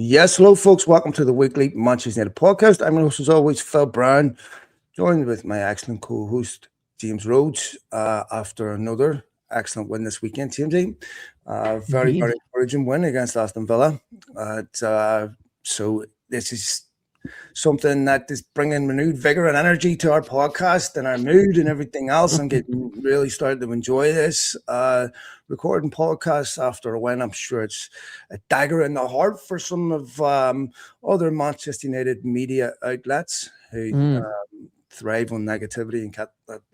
Yes, hello, folks. Welcome to the weekly Manchester United podcast. I'm your host, as always, Phil Brown, joined with my excellent co-host, James Rhodes, after another excellent win this weekend, TMZ. Very, Indeed. very encouraging win against Aston Villa. So this is something that is bringing renewed vigor and energy to our podcast and our mood and everything else. I'm getting really started to enjoy this. Recording podcasts after a win, I'm sure it's a dagger in the heart for some of other Manchester United media outlets who thrive on negativity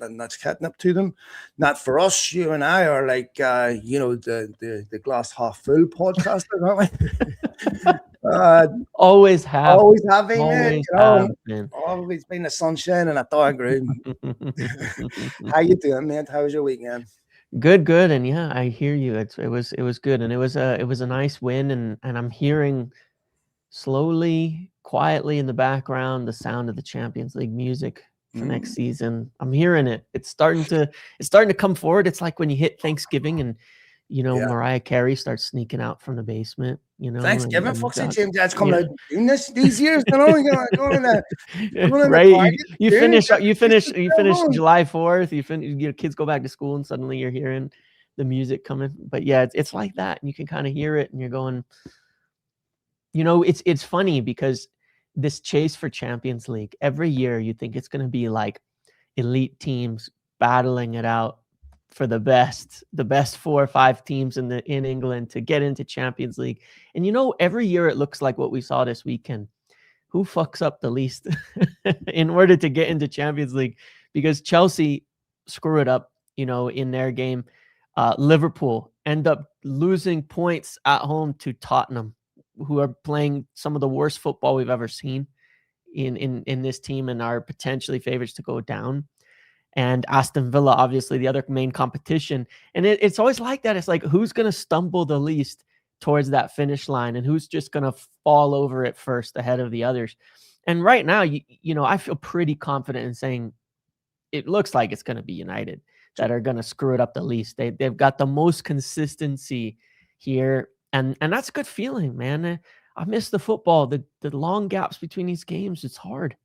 and that's catnip to them. Not for us. You and I are like the glass half full podcasters, aren't we? Always have. Always have been, man. Always have been. Always been the sunshine and a dark room. How you doing, man? How was your weekend? Good, and yeah, I hear you. It was good, and it was a nice win, and I'm hearing slowly, quietly in the background the sound of the Champions League music for next season. I'm hearing it. It's starting to come forward. It's like when you hit Thanksgiving and Mariah Carey starts sneaking out from the basement. Thanksgiving, Foxy James, that's coming out doing these years. You going right. You finish July 4th. Kids go back to school, and suddenly you're hearing the music coming. But yeah, it's like that, and you can kind of hear it, and you're going. It's funny because this chase for Champions League every year, you think it's going to be like elite teams battling it out for the best 4 or 5 teams in England to get into Champions League. And every year it looks like what we saw this weekend. Who fucks up the least in order to get into Champions League? Because Chelsea screw it up, in their game. Liverpool end up losing points at home to Tottenham, who are playing some of the worst football we've ever seen in this team and are potentially favorites to go down. And Aston Villa, obviously, the other main competition. And it's always like that. It's like, who's going to stumble the least towards that finish line and who's just going to fall over it first ahead of the others? And right now, I feel pretty confident in saying it looks like it's going to be United that are going to screw it up the least. They've got the most consistency here. And that's a good feeling, man. I miss the football, the long gaps between these games. It's hard.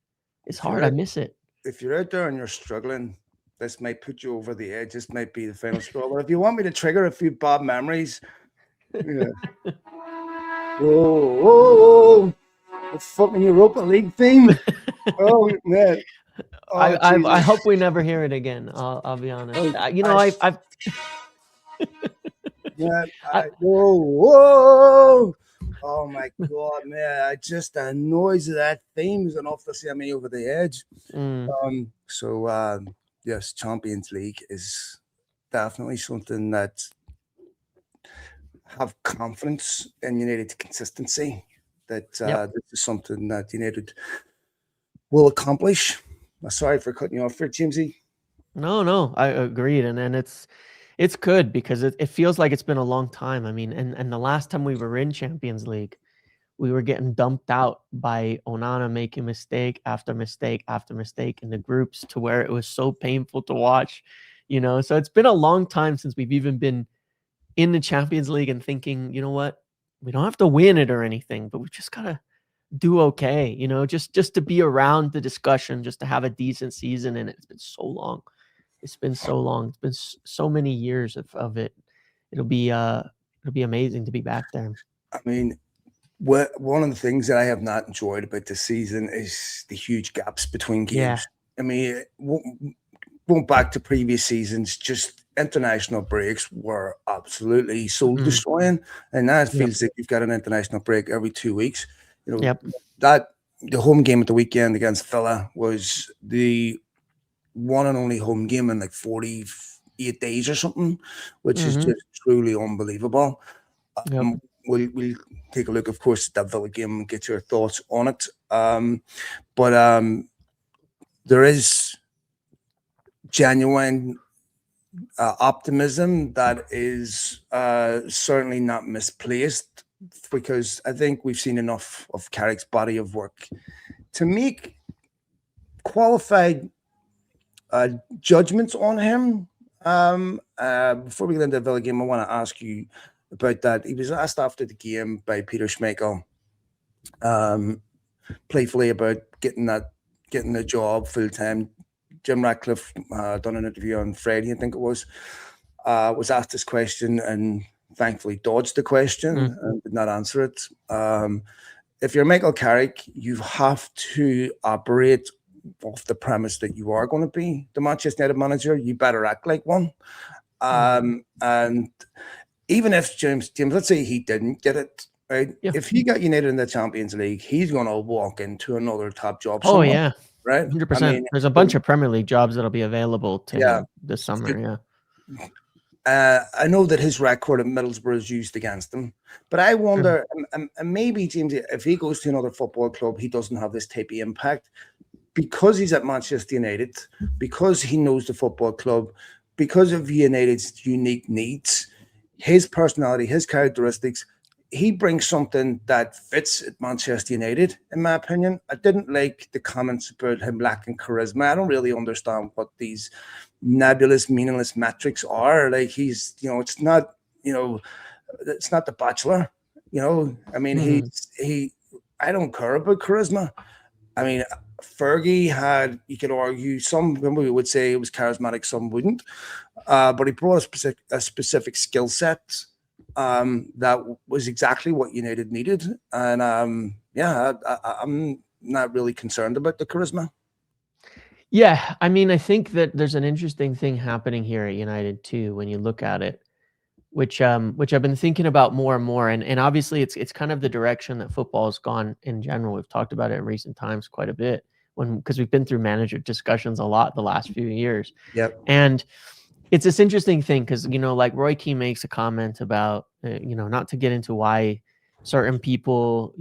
It's hard. I miss it. If you're out there and you're struggling, this might put you over the edge. This might be the final straw. But if you want me to trigger a few bad memories, whoa, the fucking Europa League theme. Oh man. I hope we never hear it again. I'll be honest. I've whoa. Oh my god, man! Just the noise of that theme is enough to send me over the edge. Yes, Champions League is definitely something that have confidence in United's consistency. That this is something that United will accomplish. Sorry for cutting you off here, Jamesy. No, I agreed, and it's good because it feels like it's been a long time. I mean, and the last time we were in Champions League, we were getting dumped out by Onana making mistake after mistake after mistake in the groups to where it was so painful to watch, So it's been a long time since we've even been in the Champions League and thinking, you know what, we don't have to win it or anything, but we just gotta do okay, just to be around the discussion, just to have a decent season. And it's been so long. It's been so many years of it. It'll be amazing to be back there. I mean, one of the things that I have not enjoyed about this season is the huge gaps between games. Yeah. I mean, going back to previous seasons, just international breaks were absolutely soul destroying, and now it feels like you've got an international break every 2 weeks. That the home game at the weekend against Villa was the one and only home game in like 48 days or something, which is just truly unbelievable. We'll take a look, of course, at that Villa game and get your thoughts on it. But there is genuine optimism that is certainly not misplaced, because I think we've seen enough of Carrick's body of work to make qualified judgments on him. Before we get into the Villa game, I want to ask you about that. He was asked after the game by Peter Schmeichel playfully about getting the job full time. Jim Ratcliffe done an interview on Friday, I think it was asked this question and thankfully dodged the question and did not answer it. If you're Michael Carrick, you have to operate off the premise that you are going to be the Manchester United manager. You better act like one. And even if James, let's say he didn't get it, right? Yeah. If he got United in the Champions League, he's going to walk into another top job somewhere. Oh, yeah. Right? 100%. I mean, there's a bunch of Premier League jobs that'll be available to him this summer, I know that his record at Middlesbrough is used against him, but I wonder, and maybe, James, if he goes to another football club, he doesn't have this type of impact because he's at Manchester United, because he knows the football club, because of United's unique needs, his personality, his characteristics. He brings something that fits at Manchester United, in my opinion. I didn't like the comments about him lacking charisma. I don't really understand what these nebulous, meaningless metrics are. Like he's, it's not, it's not The Bachelor. I mean, I don't care about charisma. I mean, Fergie had, you could argue, some people would say it was charismatic, some wouldn't. But he brought a specific skill set that was exactly what United needed. And I'm not really concerned about the charisma. Yeah, I mean, I think that there's an interesting thing happening here at United too, when you look at it, which I've been thinking about more and more. And obviously it's kind of the direction that football has gone in general. We've talked about it in recent times quite a bit because we've been through manager discussions a lot the last few years. Yep. And it's this interesting thing because, like Roy Keane makes a comment about, not to get into why certain people,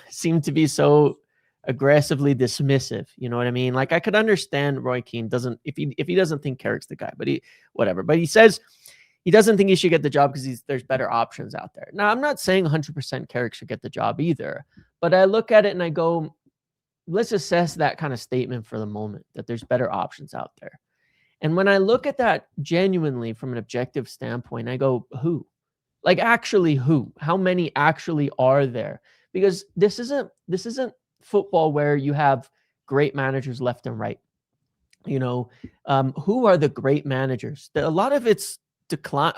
seem to be so aggressively dismissive. You know what I mean? Like I could understand Roy Keane if he doesn't think Carrick's the guy, but he says he doesn't think he should get the job because there's better options out there. Now, I'm not saying 100% Carrick should get the job either, but I look at it and I go, let's assess that kind of statement for the moment, that there's better options out there. And when I look at that genuinely from an objective standpoint, I go, who? Like actually who? How many actually are there? Because this isn't football where you have great managers left and right. Who are the great managers? A lot of it's decline.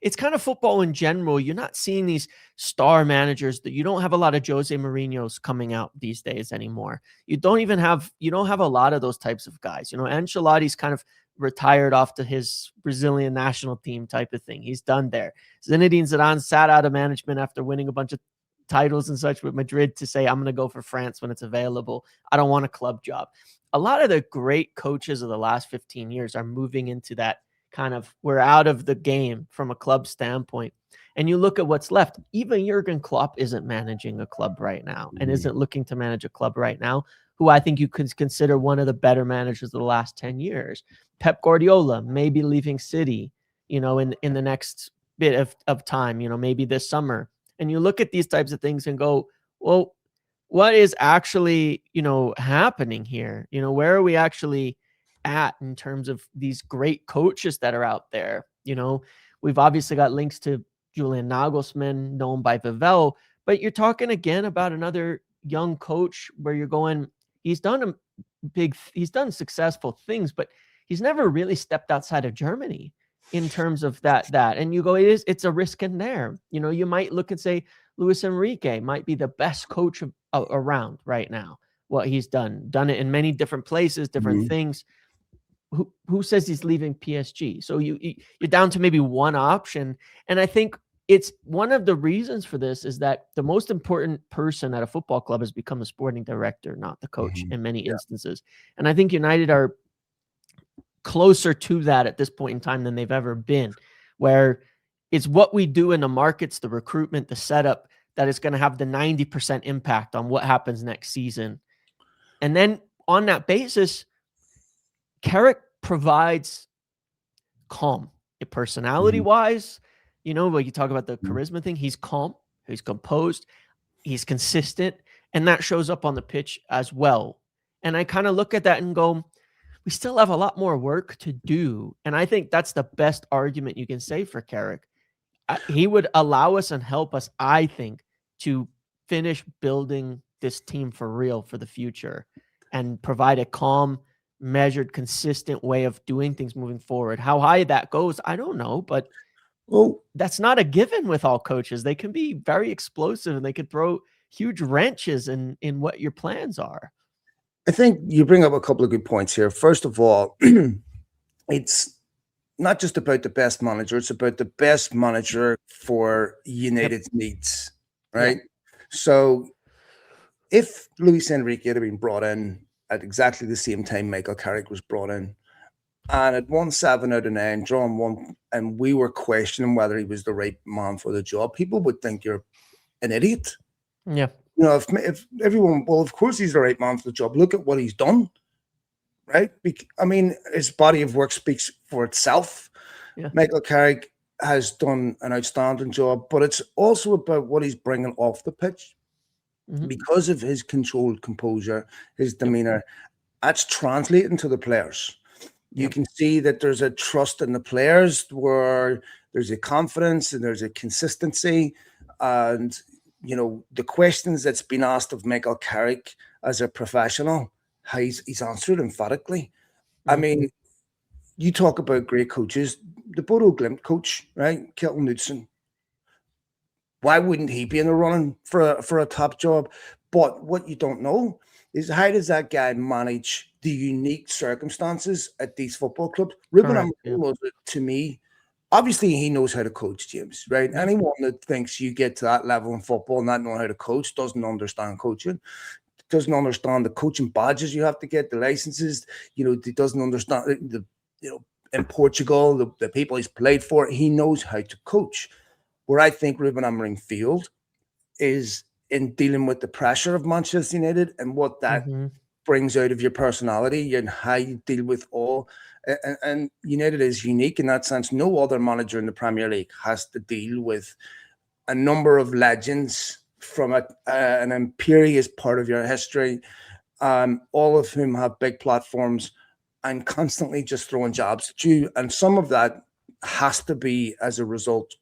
It's kind of football in general. You're not seeing these star managers that you don't have a lot of Jose Mourinho's coming out these days anymore. You don't have a lot of those types of guys. Ancelotti's kind of retired off to his Brazilian national team type of thing. He's done there. Zinedine Zidane sat out of management after winning a bunch of titles and such with Madrid to say, I'm going to go for France when it's available. I don't want a club job. A lot of the great coaches of the last 15 years are moving into that kind of, we're out of the game from a club standpoint. And you look at what's left. Even Jurgen Klopp isn't managing a club right now and isn't looking to manage a club right now, who I think you could consider one of the better managers of the last 10 years. Pep Guardiola may be leaving City, in the next bit of time, maybe this summer. And you look at these types of things and go, well, what is actually, happening here? Where are we actually at in terms of these great coaches that are out there? We've obviously got links to Julian Nagelsmann, known by Vivell, but you're talking again about another young coach where you're going, he's done successful things, but he's never really stepped outside of Germany in terms of that. And you go, it's a risk in there. You might look and say Luis Enrique might be the best coach around right now. What he's done it in many different places, different things. Who says he's leaving PSG? So you're down to maybe one option. And I think it's one of the reasons for this is that the most important person at a football club has become the sporting director, not the coach in many instances. And I think United are closer to that at this point in time than they've ever been, where it's what we do in the markets, the recruitment, the setup, that is going to have the 90% impact on what happens next season. And then on that basis, Carrick provides calm. Personality-wise, when you talk about the charisma thing, he's calm, he's composed, he's consistent, and that shows up on the pitch as well. And I kind of look at that and go, we still have a lot more work to do. And I think that's the best argument you can say for Carrick. He would allow us and help us, I think, to finish building this team for real for the future and provide a calm, measured, consistent way of doing things moving forward. How high that goes, I don't know, but that's not a given with all coaches. They can be very explosive and they could throw huge wrenches in what your plans are. I think you bring up a couple of good points here. First of all, it's not just about the best manager, it's about the best manager for United's needs, right? Yep. So if Luis Enrique had been brought in at exactly the same time Michael Carrick was brought in, and had won 7 out of 9, drawn 1, and we were questioning whether he was the right man for the job, people would think you're an idiot. Yeah. You know, if everyone, well, of course he's the right man for the job. Look at what he's done, right? I mean, his body of work speaks for itself. Yeah. Michael Carrick has done an outstanding job, but it's also about what he's bringing off the pitch. Because of his controlled composure, his demeanor, that's translating to the players. You can see that there's a trust in the players, where there's a confidence and there's a consistency. And, you know, the questions that's been asked of Michael Carrick as a professional, he's answered emphatically. I mean, you talk about great coaches, the Bodo Glimt coach, right? Kjetil Knudsen. Why wouldn't he be in the running for a top job? But what you don't know is, how does that guy manage the unique circumstances at these football clubs? Ruben Amorim was, to me, obviously he knows how to coach, James, right? Yeah. Anyone that thinks you get to that level in football and not know how to coach doesn't understand coaching, doesn't understand the coaching badges you have to get, the licenses, you know, he doesn't understand in Portugal, the people he's played for. He knows how to coach. Where I think Ruben Amorim failed is in dealing with the pressure of Manchester United and what that brings out of your personality and how you deal with all. And United is unique in that sense. No other manager in the Premier League has to deal with a number of legends from an imperious part of your history, all of whom have big platforms and constantly just throwing jabs at you. And some of that has to be as a result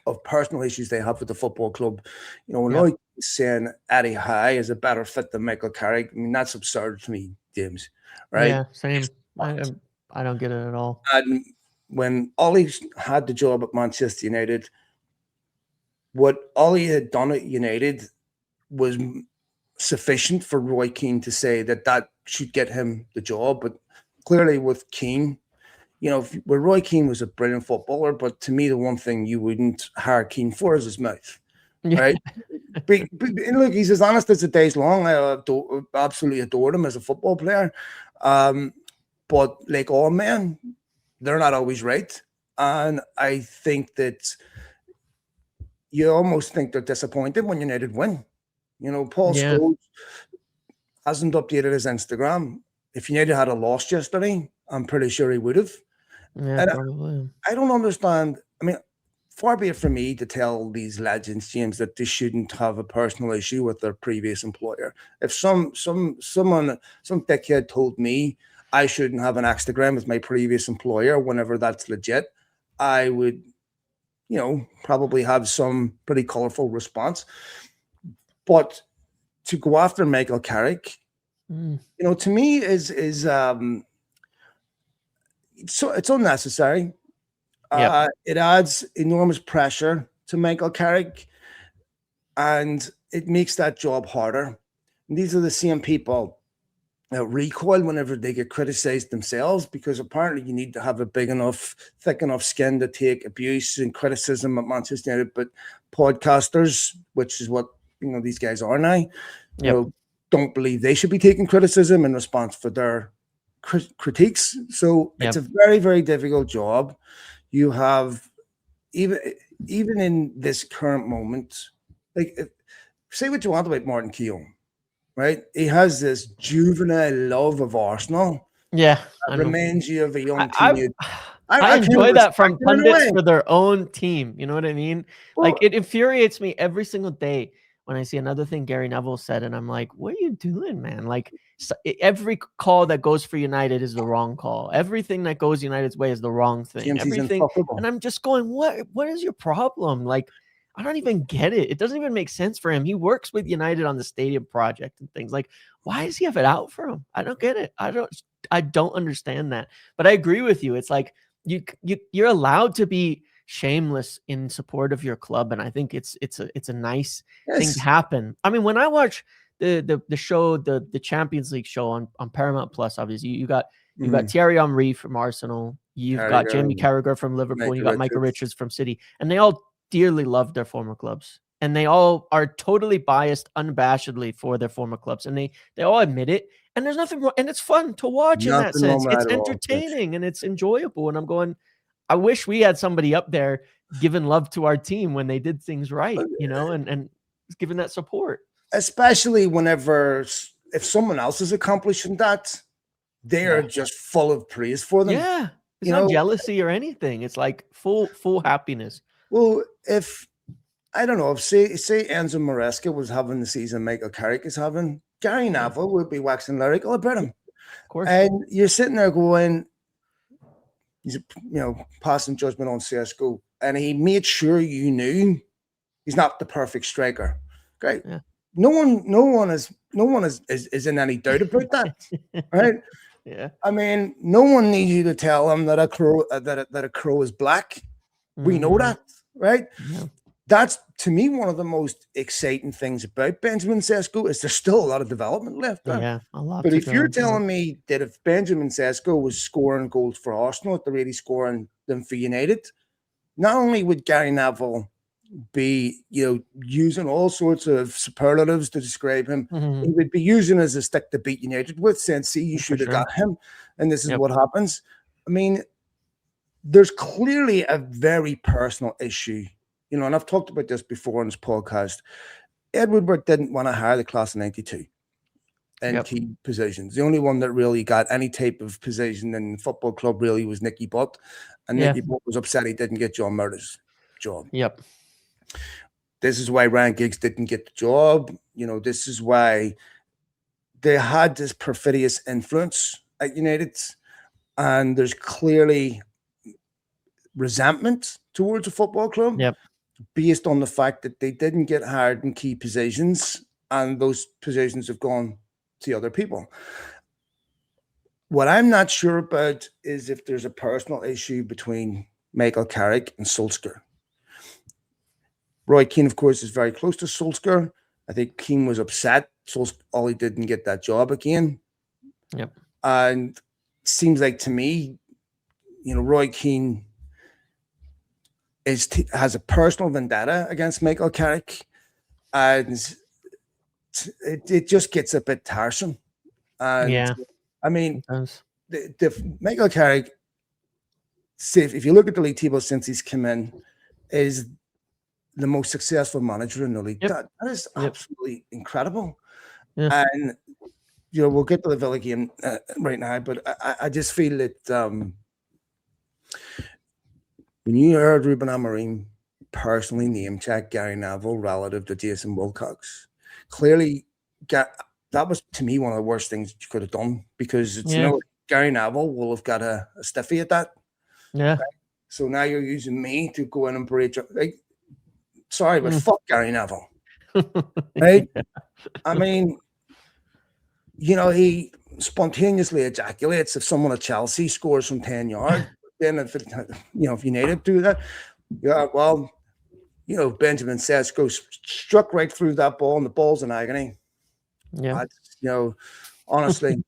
of personal issues they have with the football club. You know, when saying Eddie Howe is a better fit than Michael Carrick, I mean, that's absurd to me, James. Right? Yeah, same. I don't get it at all. And when Ollie had the job at Manchester United, what Ollie had done at United was sufficient for Roy Keane to say that should get him the job. But clearly with Keane, you know, Roy Keane was a brilliant footballer, but to me, the one thing you wouldn't hire Keane for is his mouth, right? but look, he's as honest as the day's long. I absolutely adored him as a football player. But like all men, they're not always right. And I think that you almost think they're disappointed when United win. You know, Paul Scholes hasn't updated his Instagram. If United had a loss yesterday, I'm pretty sure he would have. Yeah, probably. I don't understand. I mean, far be it from me to tell these legends, James, that they shouldn't have a personal issue with their previous employer. If some dickhead told me I shouldn't have an Instagram with my previous employer whenever that's legit, I would, you know, probably have some pretty colorful response. But to go after Michael Carrick, you know, to me is so it's unnecessary. It adds enormous pressure to Michael Carrick, and it makes that job harder. And these are the same people that recoil whenever they get criticized themselves, because apparently you need to have a big enough, thick enough skin to take abuse and criticism at Manchester United. But podcasters, which is what, you know, these guys are now, you know, don't believe they should be taking criticism in response for their critiques. So it's a very, very difficult job. You have, even in this current moment, like, say what you want about Martin Keown, right? He has this juvenile love of Arsenal. Yeah, that reminds you of a young teenager. I enjoy that from pundits for their own team. You know what I mean? Well, like, it infuriates me every single day when I see another thing Gary Neville said, and I'm like, what are you doing, man? Like, every call that goes for United is the wrong call. Everything that goes United's way is the wrong thing. Everything, and I'm just going, what is your problem? Like, I don't even get it. It doesn't even make sense for him. He works with United on the stadium project and things. Like, why does he have it out for him? I don't get it. I don't understand that. But I agree with you. It's like you're allowed to be shameless in support of your club, and I think it's a nice thing to happen. I mean, when I watch the show, the Champions League show on Paramount Plus, obviously you got Thierry Henry from Arsenal, you've got Jamie Carragher from Liverpool, you got Michael Richards from City, and they all dearly love their former clubs, and they all are totally biased unabashedly for their former clubs, and they all admit it, and there's nothing wrong, and it's fun to watch in that sense. It's entertaining and it's enjoyable, and I'm going, I wish we had somebody up there giving love to our team when they did things right, and giving that support. Especially whenever, if someone else is accomplishing that, they are just full of praise for them. Yeah. It's not jealousy or anything. It's like full happiness. Well, if I don't know, if say Enzo Maresca was having the season Michael Carrick is having, Gary Neville would be waxing lyrical about him. Of course. And you're sitting there going, he's passing judgment on CSGO, and he made sure you knew he's not the perfect striker. Great. Yeah. No one is in any doubt about that, right? Yeah. I mean, no one needs you to tell him that a crow that a crow is black. We know that, right? Yeah. That's, to me, one of the most exciting things about Benjamin Sesko is there's still a lot of development left there. Yeah, a lot. But if you're telling me that if Benjamin Sesko was scoring goals for Arsenal at the rate he's scoring them for United, not only would Gary Neville be, using all sorts of superlatives to describe him, he would be using as a stick to beat United with, saying, see, you should have got him, and this is what happens. I mean, there's clearly a very personal issue, and I've talked about this before on this podcast. Ed Woodward didn't want to hire the class of 92 in key positions. The only one that really got any type of position in the football club really was Nicky Butt, and Nicky Butt was upset he didn't get John Murder's job. Yep. This is why Ryan Giggs didn't get the job. This is why they had this perfidious influence at United, and there's clearly resentment towards the football club based on the fact that they didn't get hired in key positions, and those positions have gone to other people. What I'm not sure about is if there's a personal issue between Michael Carrick and Solskjaer. Roy Keane, of course, is very close to Solskjaer. I think Keane was upset Ollie didn't get that job again. Yep. And it seems like to me, Roy Keane has a personal vendetta against Michael Carrick, and it just gets a bit tiresome. And I mean, the Michael Carrick, if you look at the league table since he's come in, is the most successful manager in the league. That is absolutely incredible. Yeah. And we'll get to the Villa game right now, but I just feel that when you heard Ruben Amorim personally name check Gary Neville relative to Jason Wilcox, clearly that was, to me, one of the worst things you could have done, because Gary Neville will have got a stiffy at that. Yeah. Right? So now you're using me to go in and breach. Sorry, but fuck Gary Neville. Right? Yeah. I mean, he spontaneously ejaculates if someone at Chelsea scores from 10 yards. Then if United do that, Benjamin Sesko struck right through that ball, and the ball's in agony. Yeah. Honestly,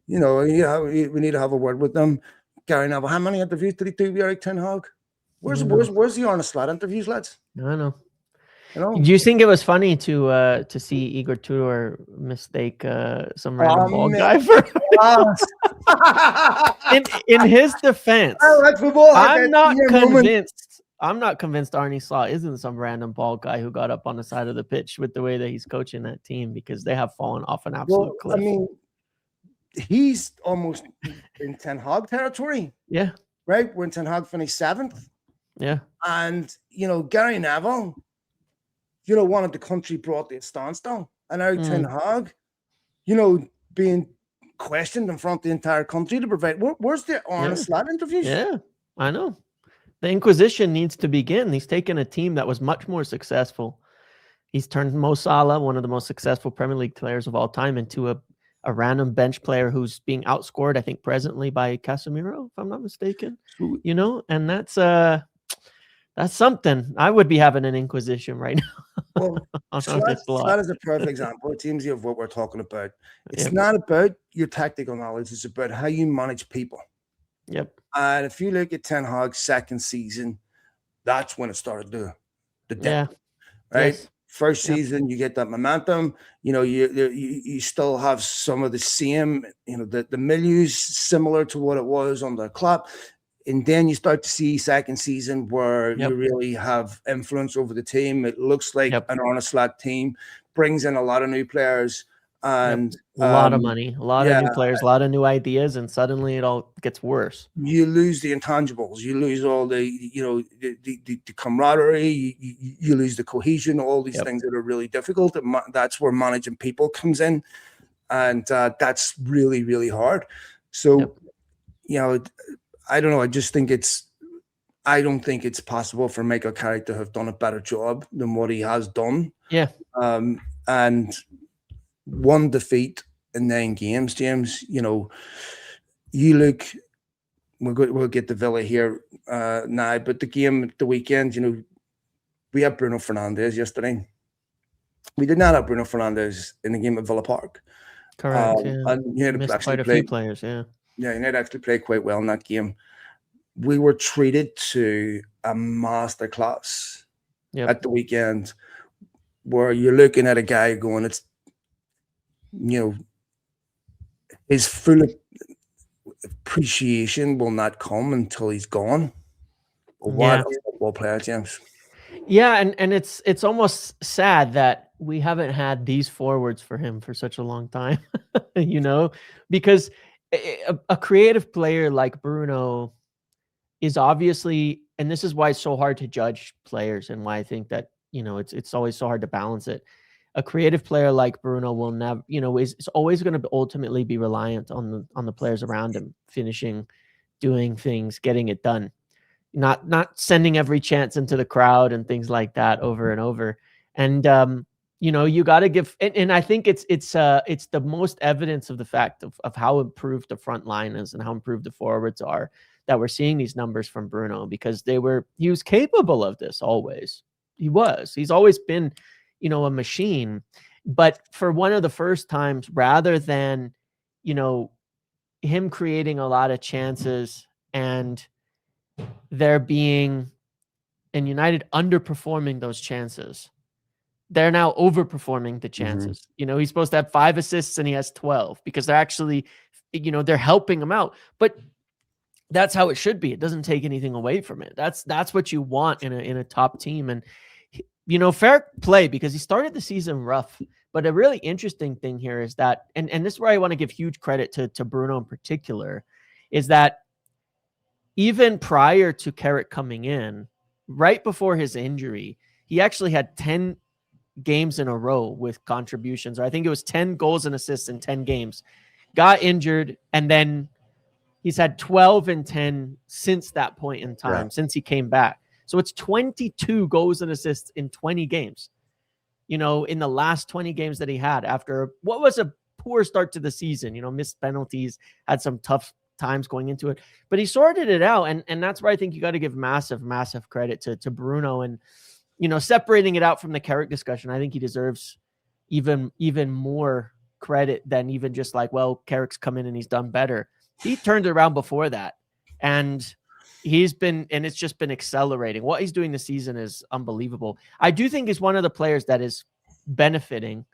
we need to have a word with them. Gary Neville, how many interviews did he do with Eric Ten Hag? Where's the Arne Slot interviews, lads? I know. Do you think it was funny to see Igor Tudor mistake some random ball guy for? in his defense, I'm not convinced. I'm not convinced Arne Slot isn't some random ball guy who got up on the side of the pitch with the way that he's coaching that team, because they have fallen off an absolute cliff. I mean, he's almost in Ten Hag territory. Yeah. Right? When Ten Hag finished 7th. Yeah. And, Gary Neville, wanted the country brought to a standstill. And now Ten Hag, being questioned in front of the entire country to provide. Where's the Arne Slot interviews? Yeah, I know. The Inquisition needs to begin. He's taken a team that was much more successful. He's turned Mo Salah, one of the most successful Premier League players of all time, into a random bench player who's being outscored, I think, presently by Casemiro, if I'm not mistaken. So, You know, and that's something. I would be having an Inquisition right now. well, on so this lot. that is a perfect example. It seems of what we're talking about. It's not about your tactical knowledge. It's about how you manage people. Yep. And if you look at Ten Hag's second season, that's when it started to dip, right? Yes. First season, you get that momentum. You know, you still have some of the same, you know, the milieu's similar to what it was on the club. And then you start to see second season where you really have influence over the team. It looks like an honest slot team, brings in a lot of new players, and a lot of money, a lot of new players, a lot of new ideas, and suddenly it all gets worse. You lose the intangibles. You lose all the, you know, the camaraderie. You lose the cohesion. All these things that are really difficult. That's where managing people comes in, and that's really, really hard. So, you know, I don't know. I just think I don't think it's possible for Michael Carrick to have done a better job than what he has done. Yeah. And one defeat in 9 games, James. You know, you look. We'll get the Villa here now, but the game at the weekend, you know, we had Bruno Fernandes yesterday. We did not have Bruno Fernandes in the game at Villa Park. Correct. And you missed quite a few players. Yeah, he had actually played quite well in that game. We were treated to a masterclass at the weekend, where you're looking at a guy going, it's, you know, his full appreciation will not come until he's gone. What a football player, James. Yeah, and it's almost sad that we haven't had these forwards for him for such a long time, you know, because a creative player like Bruno is obviously, and this is why it's so hard to judge players, and why I think that, you know, it's always so hard to balance it. A creative player like Bruno will never, you know, is always going to ultimately be reliant on the players around him, finishing, doing things, getting it done, not sending every chance into the crowd and things like that over and over. And you know, you got to give, and I think it's the most evidence of the fact of how improved the front line is and how improved the forwards are, that we're seeing these numbers from Bruno, because he was capable of this always. He's always been, you know, a machine. But for one of the first times, rather than, you know, him creating a lot of chances and there being, and United underperforming those chances, they're now overperforming the chances. You know, he's supposed to have 5 assists and he has 12, because they're actually, you know, they're helping him out. But that's how it should be. It doesn't take anything away from it. That's what you want in a top team. And, you know, fair play, because he started the season rough. But a really interesting thing here is that, and this is where I want to give huge credit to Bruno in particular, is that even prior to Carrick coming in, right before his injury, he actually had 10 games in a row with contributions, or I think it was 10 goals and assists in 10 games. Got injured, and then he's had 12 and 10 since that point in time, since he came back. So it's 22 goals and assists in 20 games, you know, in the last 20 games that he had after what was a poor start to the season, you know, missed penalties, had some tough times going into it, but he sorted it out. And that's where I think you got to give massive credit to Bruno. And, you know, separating it out from the Carrick discussion, I think he deserves even more credit than even just like, well, Carrick's come in and he's done better. He turned it around before that, and it's just been accelerating. What he's doing this season is unbelievable. I do think he's one of the players that is benefiting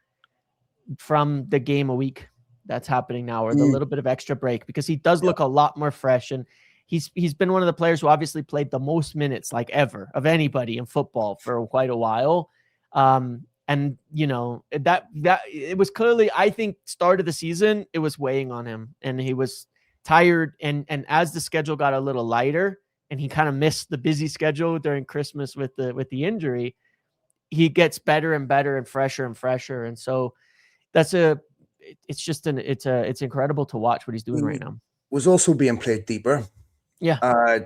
from the game a week that's happening now, or the little bit of extra break, because he does look a lot more fresh. And he's been one of the players who obviously played the most minutes like ever of anybody in football for quite a while. And you know, that it was clearly, I think, start of the season, it was weighing on him, and he was tired. And as the schedule got a little lighter, and he kind of missed the busy schedule during Christmas with the injury, he gets better and better and fresher and fresher. And so it's incredible to watch what he's doing right now. Was also being played deeper. Yeah.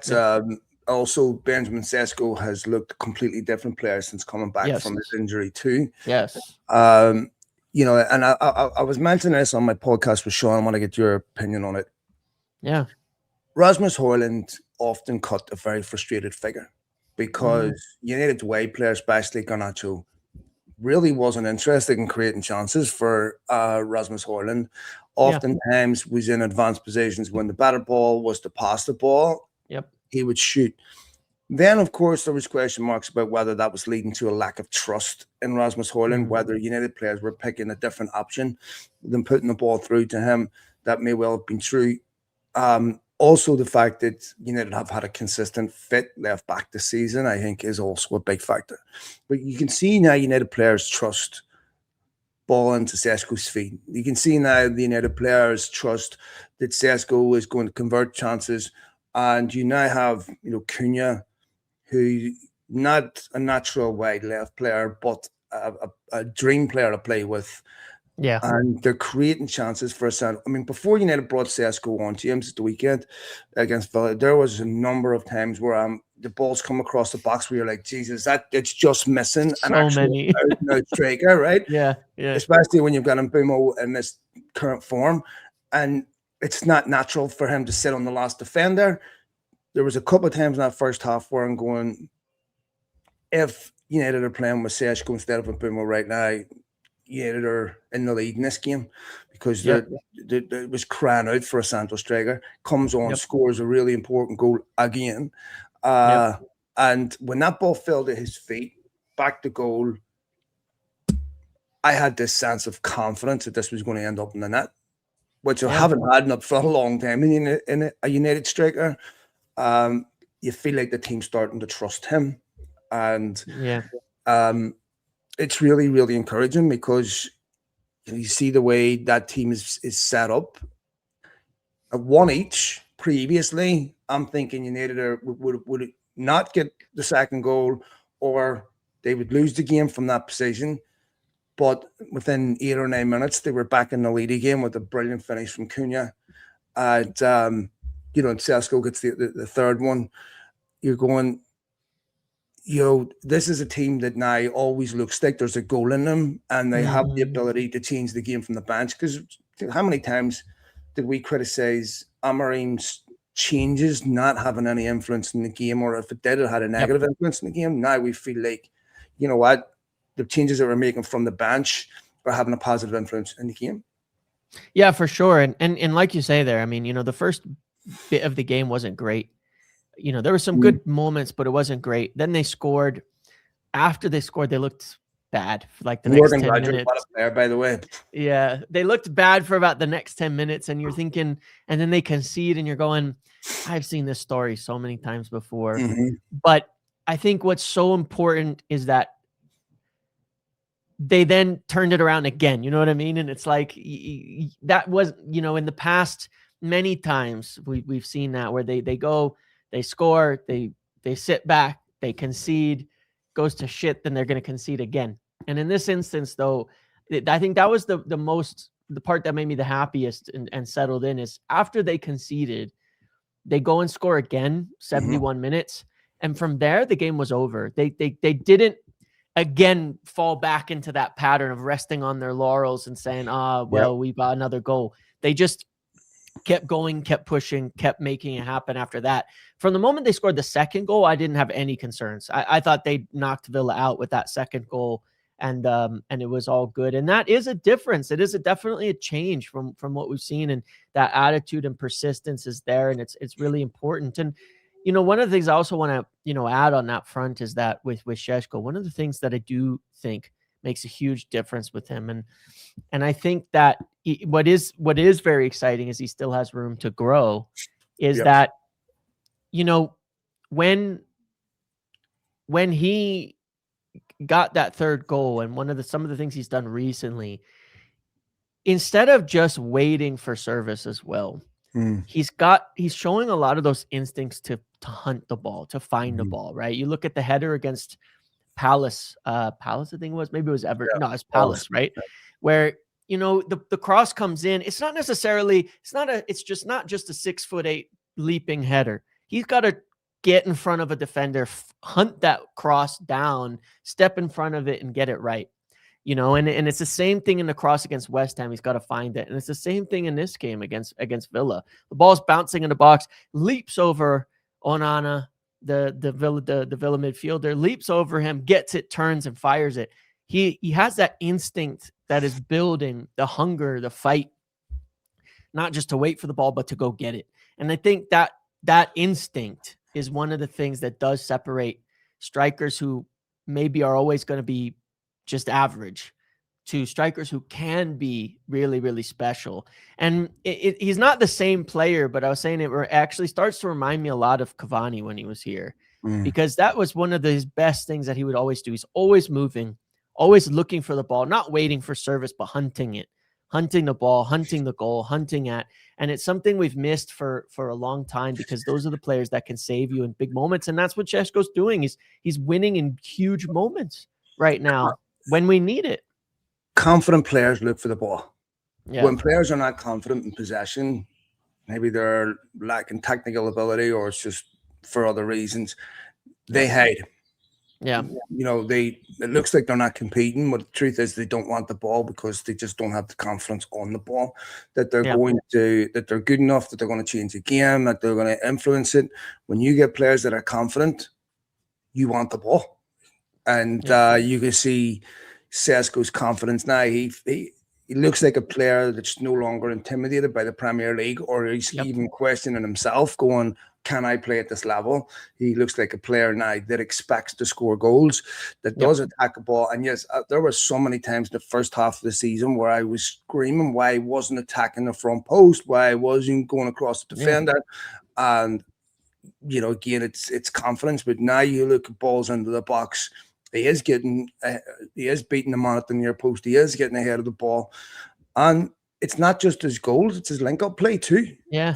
also Benjamin Sesko has looked a completely different player since coming back from his injury too. Yes. You know, and I was mentioning this on my podcast with Sean. I want to get your opinion on it. Yeah. Rasmus Højlund often cut a very frustrated figure because United's away player, especially Garnacho, really wasn't interested in creating chances for Rasmus Højlund. Oftentimes was in advanced positions when the better ball was to pass the ball. Yep. He would shoot. Then, of course, there was question marks about whether that was leading to a lack of trust in Rasmus Højlund, whether United players were picking a different option than putting the ball through to him. That may well have been true. Also, the fact that United have had a consistent fit left back this season, I think, is also a big factor. But you can see now United players trust ball into Sesko's feet. You can see now the United players trust that Sesko is going to convert chances. And you now have, you know, Cunha, who not a natural wide left player, but a dream player to play with. Yeah. And they're creating chances for us. I mean, before United brought Sesko on, James, the weekend against Villa, there was a number of times where the balls come across the box where you're like, Jesus, that it's just missing an actual striker, right? Yeah. Especially when you've got Mbumo in this current form. And it's not natural for him to sit on the last defender. There was a couple of times in that first half where I'm going, if United are playing with Sesko instead of Mbumo right now, United are in the lead in this game because it was crying out for a Santos striker. Comes on, scores a really important goal again. And when that ball fell to his feet, back to goal, I had this sense of confidence that this was going to end up in the net, which I haven't had up for a long time in a United striker. You feel like the team's starting to trust him. And it's really, really encouraging because you see the way that team is set up. At one each previously, I'm thinking United would not get the second goal or they would lose the game from that position. But within 8 or 9 minutes, they were back in the lead again with a brilliant finish from Cunha. And, you know, and Sesko gets the third one. You're going, you know, this is a team that now always looks like there's a goal in them and they have the ability to change the game from the bench. Because how many times did we criticize Amorim's changes not having any influence in the game, or if it did, it had a negative influence in the game? Now we feel like, you know what, the changes that we're making from the bench are having a positive influence in the game. Yeah, for sure. And like you say there, I mean, you know, the first bit of the game wasn't great. You know, there were some good moments, but it wasn't great. Then they scored. After they scored, they looked bad for like the next 10 minutes. What a player, by the way. Yeah, they looked bad for about the next 10 minutes, and you're thinking, and then they concede, and you're going, I've seen this story so many times before. But I think what's so important is that they then turned it around again. You know what I mean? And it's like that was, you know, in the past many times we've seen that where they go. They score, they sit back, they concede, goes to shit, then they're going to concede again. And in this instance, though, I think that was the part that made me the happiest and settled in is after they conceded, they go and score again, 71 minutes. And from there, the game was over. They didn't, again, fall back into that pattern of resting on their laurels and saying, we got another goal. They just kept going, kept pushing, kept making it happen after that. From the moment they scored the second goal, I didn't have any concerns. I thought they knocked Villa out with that second goal, and it was all good. And that is a difference. It is definitely a change from what we've seen, and that attitude and persistence is there, and it's really important. And, you know, one of the things I also want to, you know, add on that front is that with Šeško, one of the things that I do think makes a huge difference with him. And I think that what is very exciting is he still has room to grow is that, you know, when he got that third goal and some of the things he's done recently, instead of just waiting for service as well, he's showing a lot of those instincts to hunt the ball, to find the ball, right? You look at the header against Palace, I think it was, maybe it was Everton. No, it's Palace, right? Where, you know, the cross comes in. It's just not just a 6'8" leaping header. He's got to get in front of a defender, hunt that cross down, step in front of it and get it right. And it's the same thing in the cross against West Ham. He's got to find it. And it's the same thing in this game against Villa. The ball's bouncing in the box, leaps over Onana, the Villa midfielder, leaps over him, gets it, turns and fires it. He has that instinct that is building the hunger, the fight, not just to wait for the ball, but to go get it. And I think that instinct is one of the things that does separate strikers who maybe are always going to be just average to strikers who can be really, really special. And he's not the same player, but I was saying it actually starts to remind me a lot of Cavani when he was here, because that was one of his best things that he would always do. He's always moving, always looking for the ball, not waiting for service, but hunting it, hunting the ball, hunting the goal, hunting at. And it's something we've missed for a long time, because those are the players that can save you in big moments. And that's what Šeško's doing. He's winning in huge moments right now when we need it. Confident players look for the ball. Yeah. When players are not confident in possession, maybe they're lacking technical ability or it's just for other reasons, they hide. Yeah. It looks like they're not competing, but the truth is they don't want the ball because they just don't have the confidence on the ball that they're that they're good enough, that they're going to change the game, that they're going to influence it. When you get players that are confident, you want the ball. And you can see Šeško's confidence now. He looks like a player that's no longer intimidated by the Premier League, or he's even questioning himself, going, can I play at this level? He looks like a player now that expects to score goals, that does attack the ball. And yes, there were so many times in the first half of the season where I was screaming why he wasn't attacking the front post, why he wasn't going across the defender. And, again, it's confidence. But now you look at balls into the box, he is beating them on at the near post. He is getting ahead of the ball. And it's not just his goals, it's his link-up play too. I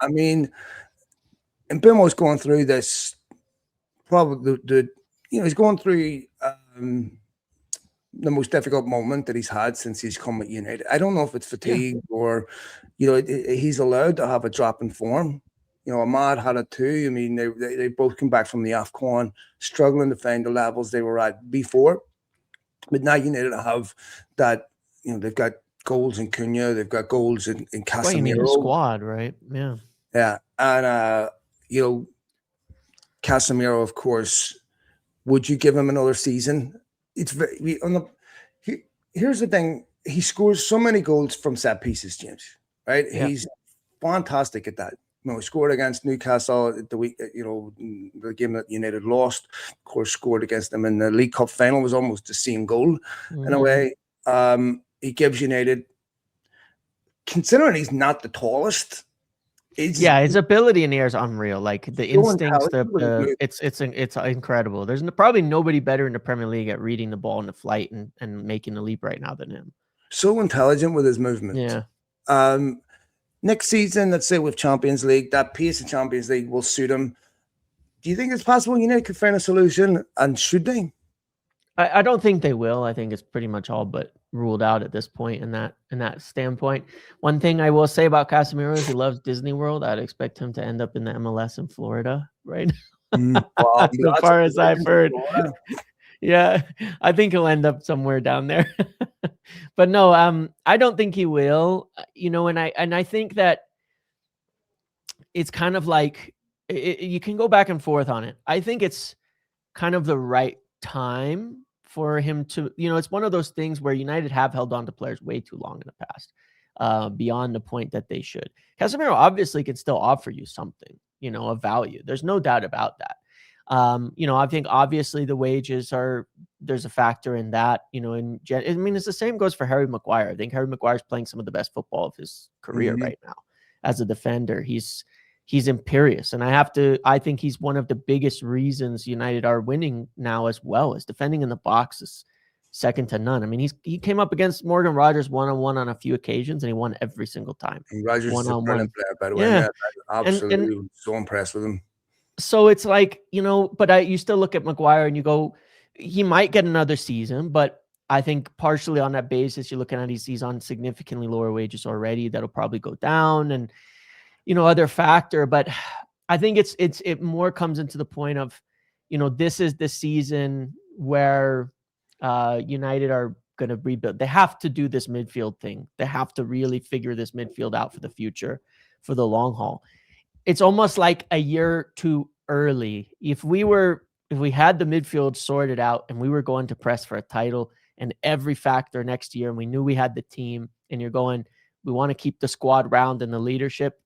mean, and Bournemouth's going through this, probably he's going through the most difficult moment that he's had since he's come at United. I don't know if it's fatigue or, he's allowed to have a drop in form. Ahmad had it too. I mean, they both come back from the AFCON, struggling to find the levels they were at before. But now United have that, they've got goals in Cunha, they've got goals in Casemiro. Well, you need a squad, right? Yeah. Yeah. And, Casemiro, of course, would you give him another season? It's very, here's the thing. He scores so many goals from set pieces, James, right? Yeah. He's fantastic at that. He scored against Newcastle the week, the game that United lost. Of course, scored against them in the League Cup final. Was almost the same goal in a way. He gives United, considering he's not the tallest. His ability in the air is unreal. Like the instincts, it's incredible. There's probably nobody better in the Premier League at reading the ball in the flight and making the leap right now than him. So intelligent with his movement. Yeah. Next season, let's say with Champions League, that pace of Champions League will suit him. Do you think it's possible United could find a solution, and should they? I don't think they will. I think it's pretty much all but ruled out at this point in that standpoint. One thing I will say about Casemiro is he loves Disney World. I'd expect him to end up in the MLS in Florida, right? Well, as far as I've heard. Yeah, I think he'll end up somewhere down there. But no, I don't think he will. And I think that it's kind of like you can go back and forth on it. I think it's kind of the right time for him to, it's one of those things where United have held on to players way too long in the past, beyond the point that they should. Casemiro obviously can still offer you something, of value. There's no doubt about that. I think obviously the wages there's a factor in that, it's the same goes for Harry Maguire. I think Harry Maguire is playing some of the best football of his career right now as a defender. He's imperious. And I think he's one of the biggest reasons United are winning now, as well as defending in the box is second to none. I mean, he came up against Morgan Rogers one-on-one on a few occasions and he won every single time. And Rogers is a brilliant player, by the way. Yeah. Absolutely so impressed with him. So it's like, but you still look at Maguire and you go, he might get another season, but I think partially on that basis, you're looking at he's on significantly lower wages already. That'll probably go down and, other factor. But I think it more comes into the point of, this is the season where United are going to rebuild. They have to do this midfield thing. They have to really figure this midfield out for the future, for the long haul. It's almost like a year too early. If we had the midfield sorted out and we were going to press for a title and every factor next year, and we knew we had the team, and you're going, we want to keep the squad round and the leadership,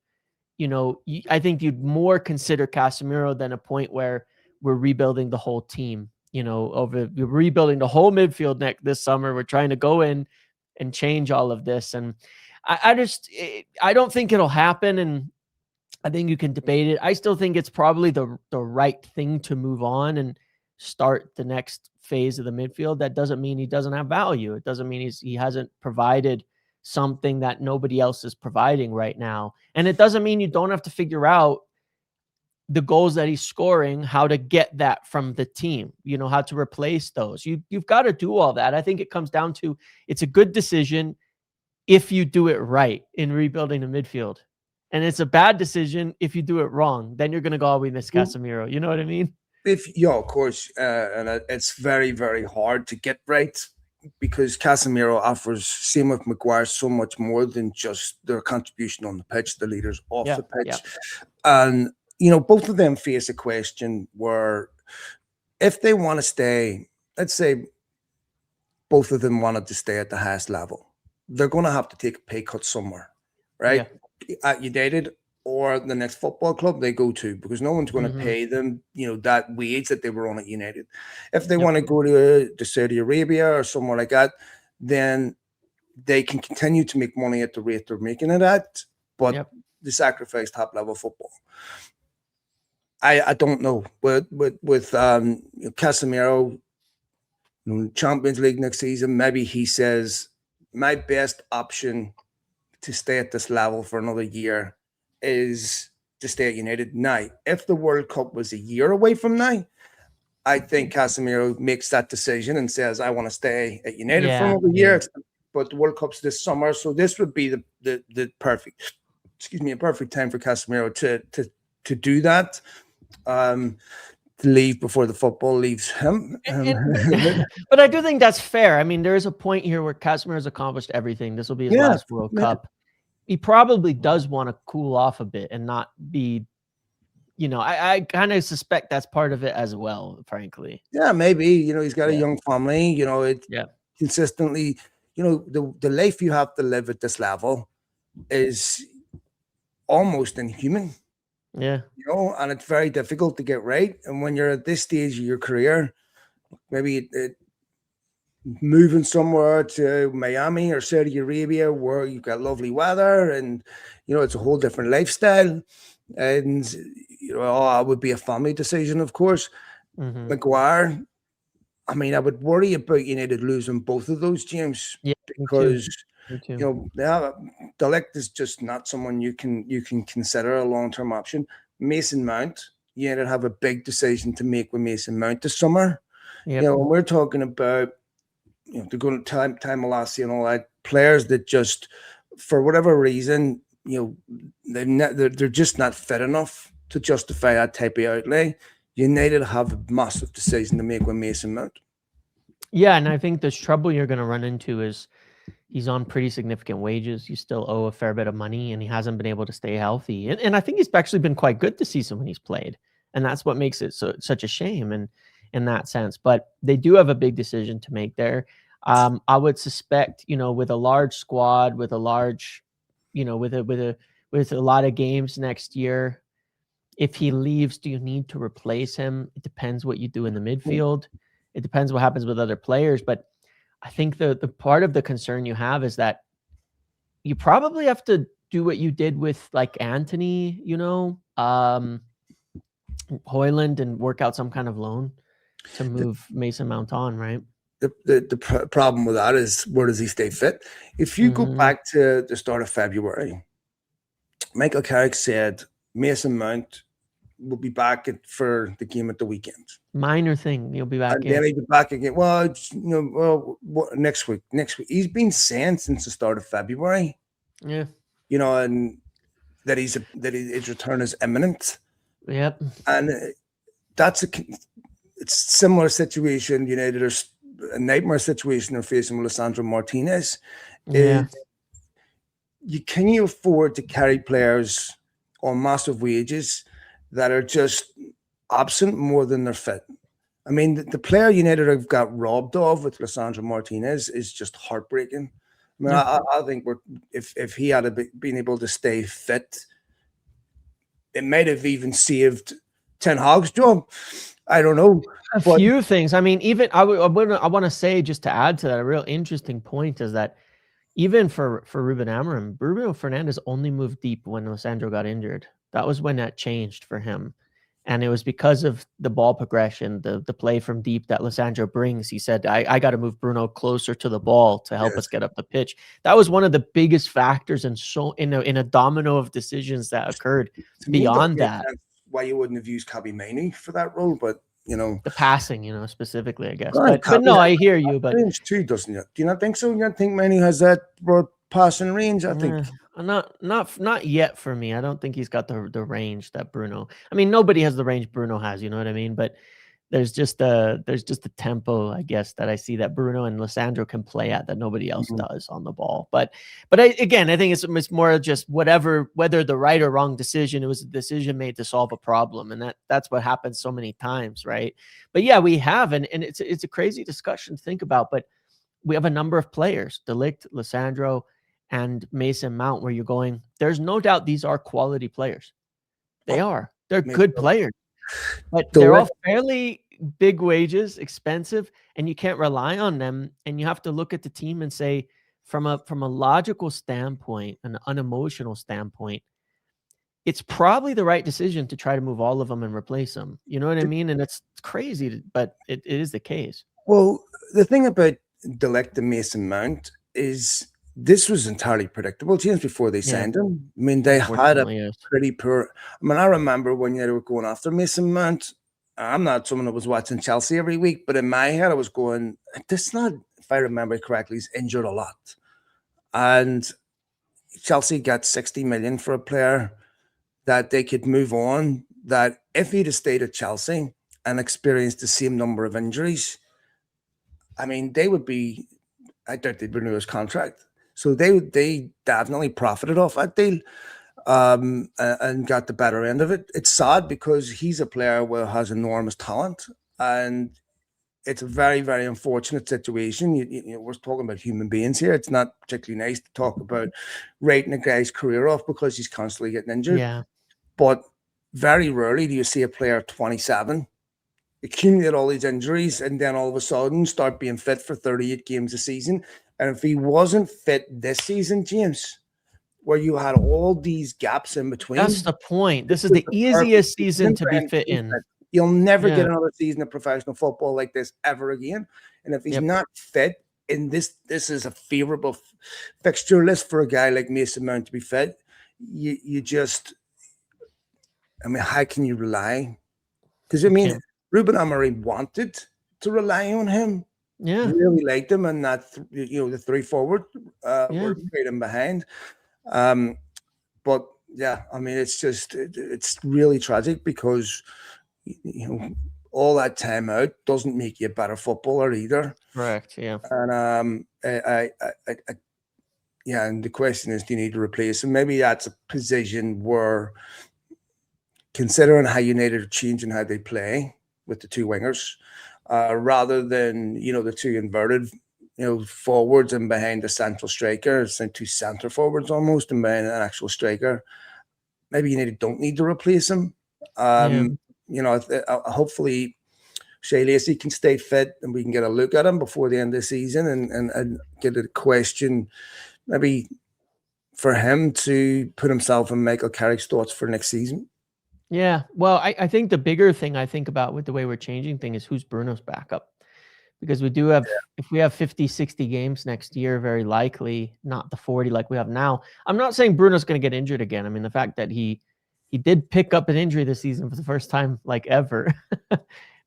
I think you'd more consider Casemiro than a point where we're rebuilding the whole team. We're rebuilding the whole midfield this summer. We're trying to go in and change all of this. And I don't think it'll happen. And I think you can debate it. I still think it's probably the right thing to move on and start the next phase of the midfield. That doesn't mean he doesn't have value. It doesn't mean he hasn't provided something that nobody else is providing right now. And it doesn't mean you don't have to figure out the goals that he's scoring, how to get that from the team, how to replace those. You've got to do all that. I think it comes down to, it's a good decision if you do it right in rebuilding the midfield. And it's a bad decision if you do it wrong. Then you're going to go, oh, we miss Casemiro. You know what I mean? Of course. And it's very, very hard to get right, because Casemiro offers, same with Maguire, so much more than just their contribution on the pitch, the leaders off the pitch. And, both of them face a question where if they want to stay, let's say both of them wanted to stay at the highest level, they're going to have to take a pay cut somewhere, right? At United or the next football club they go to, because no one's going to pay them, that wage that they were on at United. If they want to go to Saudi Arabia or somewhere like that, then they can continue to make money at the rate they're making it at, but they sacrifice top level football. I don't know with Casemiro, Champions League next season, maybe he says my best option to stay at this level for another year is to stay at United. Now, if the World Cup was a year away from now, I think Casemiro makes that decision and says, I want to stay at United for another year. But the World Cup's this summer, so this would be the perfect time for Casemiro to do that. To leave before the football leaves him. But I do think that's fair. I mean, there is a point here where Casemiro has accomplished everything. This will be his last World Cup. He probably does want to cool off a bit and not be, I kind of suspect that's part of it as well, frankly. Yeah, maybe, he's got a young family, consistently, the life you have to live at this level is almost inhuman. Yeah. And it's very difficult to get right. And when you're at this stage of your career, maybe moving somewhere to Miami or Saudi Arabia where you've got lovely weather and, it's a whole different lifestyle. And, it would be a family decision, of course. Maguire, I mean, I would worry about United losing both of those, James, because Elliott is just not someone you can consider a long-term option. Mason Mount, United have a big decision to make with Mason Mount this summer. When we're talking about they're going to time Malacia and all that, players that just for whatever reason they're just not fit enough to justify that type of outlay. United have a massive decision to make with Mason Mount. Yeah, and I think the trouble you're going to run into is he's on pretty significant wages. You still owe a fair bit of money, and he hasn't been able to stay healthy. And I think he's actually been quite good this season when he's played, and that's what makes it such a shame in that sense. But they do have a big decision to make there. I would suspect, with a large squad, with a large, with a lot of games next year, if he leaves, do you need to replace him? It depends what you do in the midfield. It depends what happens with other players. But I think the part of the concern you have is that you probably have to do what you did with like Anthony, Højlund, and work out some kind of loan to move Mason Mount on, right? The problem with that is, where does he stay fit? If you go back to the start of February, Michael Carrick said Mason Mount will be back for the game at the weekend. Minor thing, he'll be back. And then he'll be back again. Well, next week. He's been saying since the start of February. Yeah. And that his return is imminent. Yep. And it's a similar situation. United are a nightmare situation they're facing with Lisandro Martinez. Yeah. Can you afford to carry players on massive wages that are just absent more than they're fit? I mean, the player United have got robbed of with Lisandro Martinez is just heartbreaking. I mean, I think if he had been able to stay fit, it might have even saved Ten Hag's job. I don't know. A few things. I mean, even I want to say, just to add to that, a real interesting point is that even for Ruben Amorim, Bruno Fernandes only moved deep when Lisandro got injured. That was when that changed for him. And it was because of the ball progression, the play from deep that Lisandro brings. He said, I got to move Bruno closer to the ball to help us get up the pitch. That was one of the biggest factors in a domino of decisions that occurred beyond that. Why you wouldn't have used Kabi Mainoo for that role, but the passing, specifically, I guess. But no, I hear you. But range too, doesn't it? Do you not think so? You don't think Mainoo has that broad passing range? I think not yet for me. I don't think he's got the range that Bruno. I mean, nobody has the range Bruno has. You know what I mean? But there's just a tempo, I guess, that I see that Bruno and Lisandro can play at that nobody else does on the ball. But again, I think it's more just whether the right or wrong decision, it was a decision made to solve a problem, and that's what happens so many times, right? But yeah, we have, and it's a crazy discussion to think about. But we have a number of players, De Ligt, Lisandro, and Mason Mount, where you're going, there's no doubt these are quality players. They're good players. But they're all fairly big wages, expensive, and you can't rely on them. And you have to look at the team and say, from a logical standpoint, an unemotional standpoint, it's probably the right decision to try to move all of them and replace them. You know what I mean? And it's crazy, but it is the case. Well, the thing about De Ligt and Mason Mount is this was entirely predictable, James, before they signed him. I mean, they had a pretty poor. I mean, I remember when they were going after Mason Mount. I'm not someone that was watching Chelsea every week, but in my head, I was going, this not, if I remember correctly, he's injured a lot. And Chelsea got 60 million for a player that they could move on, that if he'd have stayed at Chelsea and experienced the same number of injuries, I mean, they would be, I doubt they'd renew his contract. So they definitely profited off that deal and got the better end of it. It's sad because he's a player who has enormous talent, and it's a very, very unfortunate situation. We're talking about human beings here. It's not particularly nice to talk about rating a guy's career off because he's constantly getting injured. Yeah. But very rarely do you see a player 27 accumulate all these injuries and then all of a sudden start being fit for 38 games a season. And if he wasn't fit this season, James, where you had all these gaps in between. That's the point. This is the easiest season to be fit in. You'll never get another season of professional football like this ever again. And if he's not fit, in this is a favorable fixture list for a guy like Mason Mount to be fit. You just, I mean, how can you rely? Because, I mean, Ruben Amorim wanted to rely on him. Yeah, really liked him, and that the three forward were great in behind. But yeah, I mean, it's really tragic because all that time out doesn't make you a better footballer either. Correct. Yeah, and and the question is, do you need to replace him? Maybe that's a position where, considering how United are changing how they play with the two wingers. Rather than, the two inverted, forwards and behind the central striker, it's like two center forwards almost and behind an actual striker. Maybe United don't need to replace him. Hopefully Shea Lacey can stay fit and we can get a look at him before the end of the season and get a question maybe for him to put himself in Michael Carrick's thoughts for next season. Yeah, well, I think the bigger thing I think about with the way we're changing things is who's Bruno's backup. Because we do have, if we have 50, 60 games next year, very likely, not the 40 like we have now. I'm not saying Bruno's going to get injured again. I mean, the fact that he did pick up an injury this season for the first time like ever.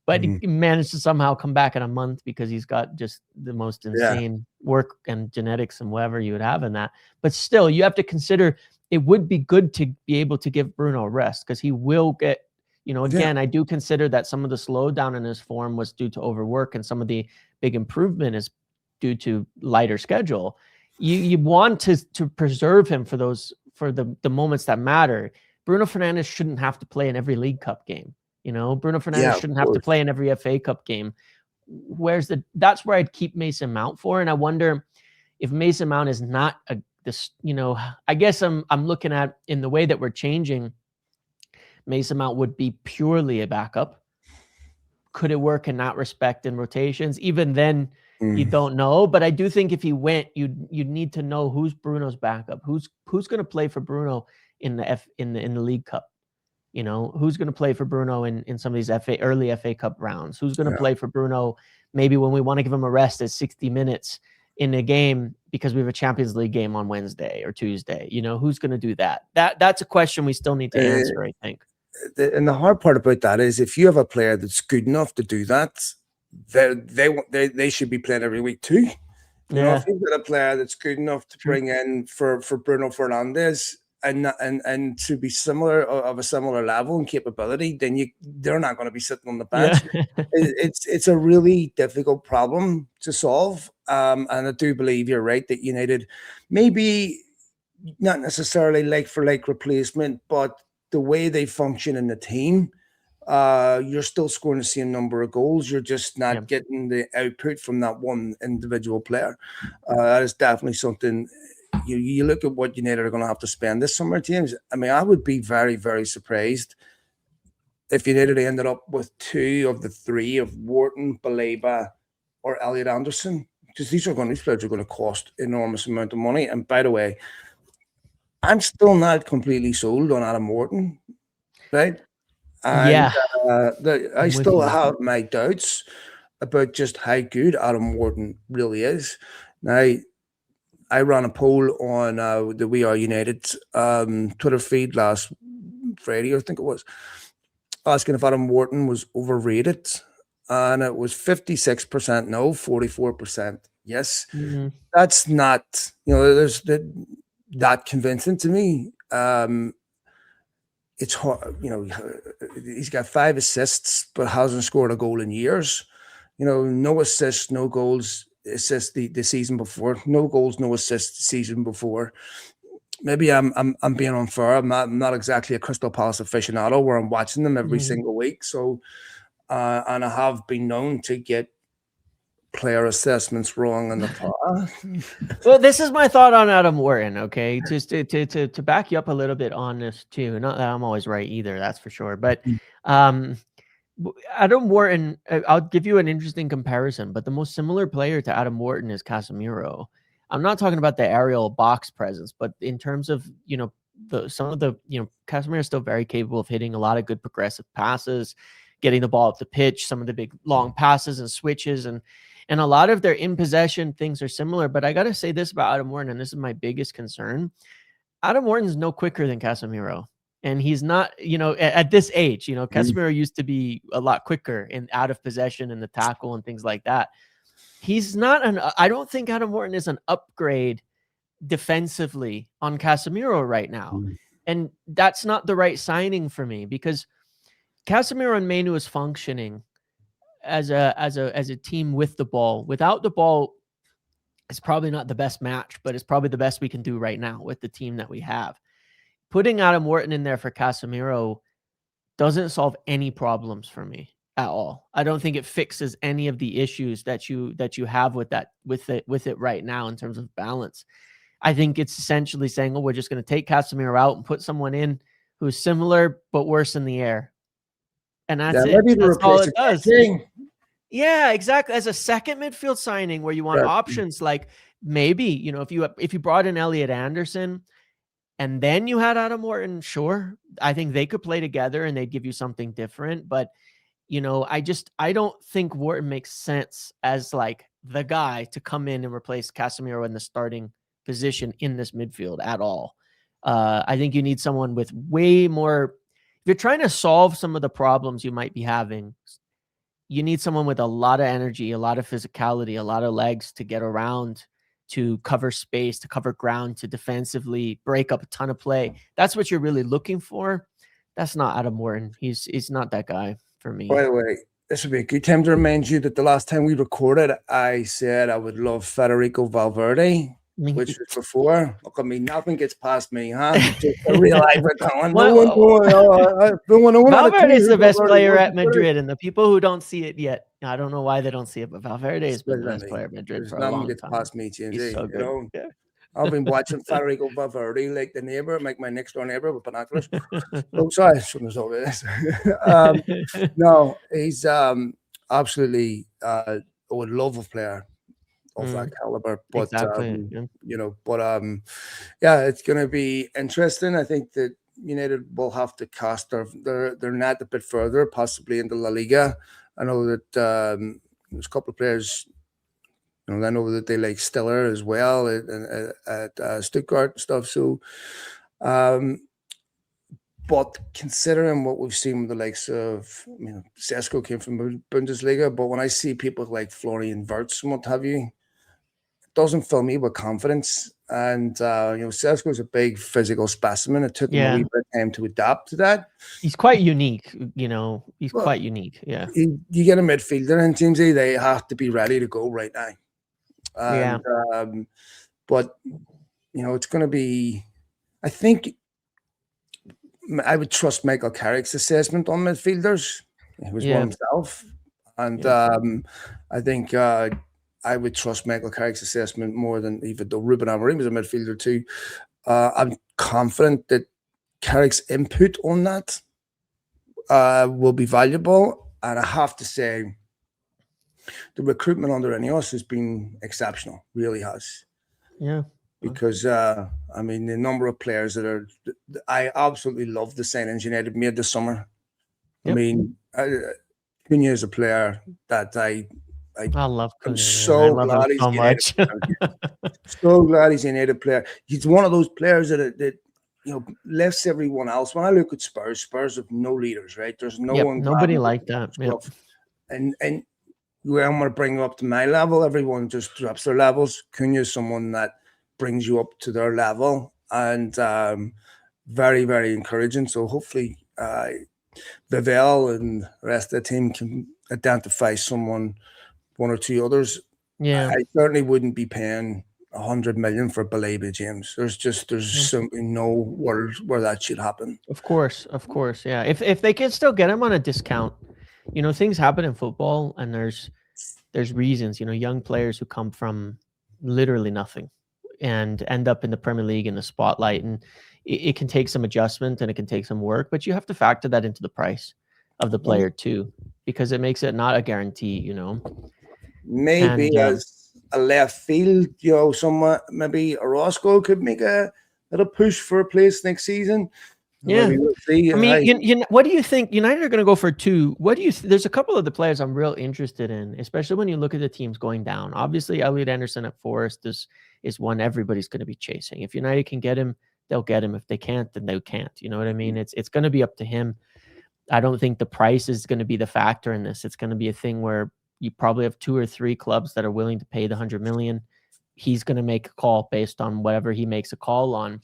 But he managed to somehow come back in a month because he's got just the most insane work and genetics and whatever you would have in that. But still, you have to consider it would be good to be able to give Bruno a rest because he will get You know, again, I do consider that some of the slowdown in his form was due to overwork, and some of the big improvement is due to lighter schedule. You want to preserve him for the moments that matter. Bruno Fernandes shouldn't have to play in every League Cup game. You know, Bruno Fernandes shouldn't have to play in every FA Cup game. That's where I'd keep Mason Mount for. And I wonder if Mason Mount is not this, you know, I guess I'm looking at, in the way that we're changing, Mason Mount would be purely a backup. Could it work in that respect in rotations? Even then, you don't know. But I do think if he went, you'd need to know who's Bruno's backup, who's going to play for Bruno in the League Cup. You know, who's going to play for Bruno in some of these early FA Cup rounds? Who's going to play for Bruno maybe when we want to give him a rest at 60 minutes in a game because we have a Champions League game on Wednesday or Tuesday? You know, who's going to do that? That's a question we still need to answer, I think. And the hard part about that is, if you have a player that's good enough to do that, they should be playing every week too. You know, if you've got a player that's good enough to bring in for Bruno Fernandes and to be of a similar level and capability, then they're not going to be sitting on the bench. It's a really difficult problem to solve. And I do believe you're right that United, maybe not necessarily like for like replacement, but the way they function in the team, you're still scoring the same number of goals. You're just not getting the output from that one individual player. That is definitely something. You look at what United are going to have to spend this summer, James. I mean, I would be very, very surprised if United ended up with 2 of the 3 of Wharton, Baleba, or Elliott Anderson, because these players are going to cost enormous amount of money. And by the way, I'm still not completely sold on Adam Wharton, right? And I still have my doubts about just how good Adam Wharton really is. Now, I ran a poll on the We Are United Twitter feed last Friday, I think it was, asking if Adam Wharton was overrated. And it was 56% no, 44% yes. That's not, there's that convincing to me. It's hard, he's got 5 assists, but hasn't scored a goal in years. No assists, no goals, assists the season before. No goals, no assists the season before. Maybe I'm being unfair. I'm not exactly a Crystal Palace aficionado where I'm watching them every single week. So, and I have been known to get player assessments wrong in the past. Well, this is my thought on Adam Wharton. Okay, just to back you up a little bit on this too. Not that I'm always right either, that's for sure. But Adam Wharton, I'll give you an interesting comparison. But the most similar player to Adam Wharton is Casemiro. I'm not talking about the aerial box presence, but in terms of Casemiro is still very capable of hitting a lot of good progressive passes, getting the ball up the pitch, some of the big long passes and switches, and a lot of their in possession things are similar. But I got to say this about Adam Wharton, and this is my biggest concern. Adam Wharton's no quicker than Casemiro. And he's not, at this age, Casemiro used to be a lot quicker and out of possession and the tackle and things like that. He's not I don't think Adam Wharton is an upgrade defensively on Casemiro right now. And that's not the right signing for me, because Casemiro and Mainu is functioning as a team with the ball. Without the ball, it's probably not the best match, but it's probably the best we can do right now with the team that we have. Putting Adam Wharton in there for Casemiro doesn't solve any problems for me at all. I don't think it fixes any of the issues that you have with it right now in terms of balance. I think it's essentially saying, we're just going to take Casemiro out and put someone in who's similar but worse in the air. And that's it. That's all it does. Yeah, exactly. As a second midfield signing where you want options, like maybe, if you brought in Elliott Anderson and then you had Adam Wharton, sure, I think they could play together and they'd give you something different. But, I don't think Wharton makes sense as like the guy to come in and replace Casemiro in the starting position in this midfield at all. I think you need someone with way more. If you're trying to solve some of the problems you might be having, you need someone with a lot of energy, a lot of physicality, a lot of legs to get around, to cover space, to cover ground, to defensively break up a ton of play. That's what you're really looking for. That's not Adam Morton. He's not that guy for me. By the way, this would be a good time to remind you that the last time we recorded, I said I would love Federico Valverde, which was before. Look at me, nothing gets past me, huh? Just a real icon. Valverde is the best player at Madrid, and the people who don't see it yet, I don't know why they don't see it, but Valverde has been the best player at Madrid for a long time. Nothing gets past me, James. He's so good. You know? I've been watching Federico Valverde like the neighbor, like my next door neighbor with binoculars. Oh, sorry, I shouldn't have told you this. No, he's absolutely a love of player of that caliber. But exactly. you know, but yeah, it's going to be interesting. I think that United will have to cast their net a bit further, possibly into La Liga. I know that there's a couple of players. I know that they like Stiller as well at Stuttgart and stuff. So, but considering what we've seen with the likes of, Sesko came from Bundesliga, but when I see people like Florian Wirtz and what have you, it doesn't fill me with confidence. And, Sesko's a big physical specimen. It took him a wee bit of time to adapt to that. He's quite unique, he's quite unique. Yeah. You get a midfielder in Team Z, they have to be ready to go right now. And, but it's going to be, I think I would trust Michael Carrick's assessment on midfielders. He was one himself. And I think I would trust Michael Carrick's assessment more than even though Ruben Amorim was a midfielder too. I'm confident that Carrick's input on that will be valuable. And I have to say, the recruitment under Ineos has been exceptional, really has. Yeah. Because, the number of players I absolutely love the signings United made this summer. Yep. Cunha is a player that I love Cunha. I'm so glad he's so much. So glad he's a United player. He's one of those players that lifts everyone else. When I look at Spurs have no leaders, right? There's nobody like that. Yep. And where I'm going to bring you up to my level, everyone just drops their levels. Cunha is someone that brings you up to their level, and very, very encouraging. So hopefully Vivel and the rest of the team can identify one or two others. Yeah, I certainly wouldn't be paying 100 million for Baleba, James. There's simply no world where that should happen. Of course, yeah. If they can still get him on a discount, things happen in football, and there's reasons. Young players who come from literally nothing and end up in the Premier League in the spotlight, and it can take some adjustment and it can take some work, but you have to factor that into the price of the player too, because it makes it not a guarantee. Maybe as a left field, someone maybe Orozco could make a little push for a place next season. Yeah, we'll see. What do you think? United are going to go for 2. What do you? There's a couple of the players I'm real interested in, especially when you look at the teams going down. Obviously, Elliott Anderson at Forest is one everybody's going to be chasing. If United can get him, they'll get him. If they can't, then they can't. You know what I mean? It's going to be up to him. I don't think the price is going to be the factor in this. It's going to be a thing where you probably have 2 or 3 clubs that are willing to pay the 100 million. He's going to make a call based on whatever he makes a call on.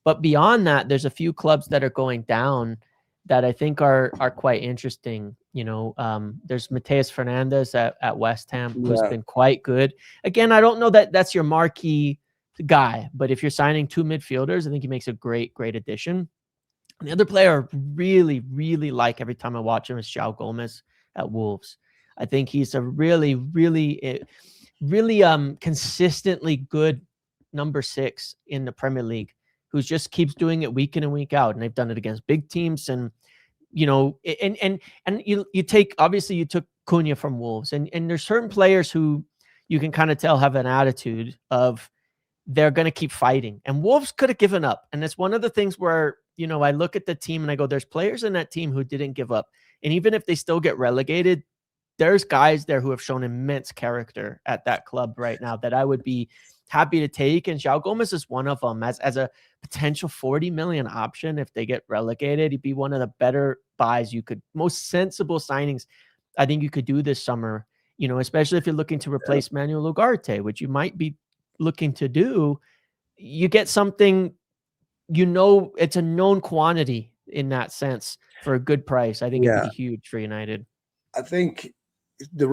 But beyond that, there's a few clubs that are going down that I think are quite interesting. There's Mateus Fernandez at West Ham, who's been quite good. Again, I don't know that that's your marquee guy, but if you're signing 2 midfielders, I think he makes a great addition. And the other player I really, really like every time I watch him is João Gomez at Wolves. I think he's a really, really, really consistently good number 6 in the Premier League, who just keeps doing it week in and week out. And they've done it against big teams. And, you took Cunha from Wolves, and there's certain players who you can kind of tell have an attitude of they're going to keep fighting. And Wolves could have given up. And it's one of the things where, I look at the team and I go, there's players in that team who didn't give up. And even if they still get relegated, there's guys there who have shown immense character at that club right now that I would be happy to take. And João Gomez is one of them as a potential 40 million option. If they get relegated, he'd be one of the better buys most sensible signings I think you could do this summer, especially if you're looking to replace Manuel Ugarte, which you might be looking to do. You get something, it's a known quantity in that sense for a good price. I think it'd be huge for United. I think the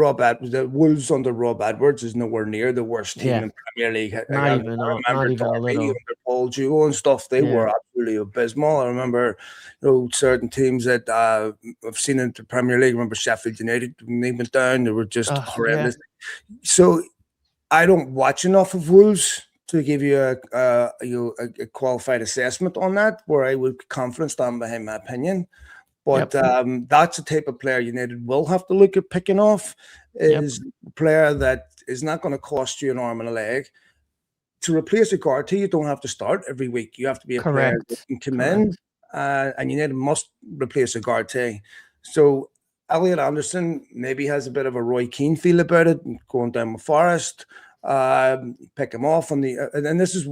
Wolves under Rob Edwards is nowhere near the worst team in Premier League. Not even a little. Under Paul Jewell and stuff, they were absolutely abysmal. I remember, certain teams that I've seen in the Premier League. I remember Sheffield United when they went down; they were just horrendous. Yeah. So I don't watch enough of Wolves to give you a qualified assessment on that, where I would confidently stand behind my opinion. But that's the type of player United will have to look at picking off, is a player that is not going to cost you an arm and a leg. To replace Ugarte, you don't have to start every week. You have to be a player that can come in, and United must replace Ugarte. So Elliott Anderson maybe has a bit of a Roy Keane feel about it, going down with Forest. Pick him off on the and this is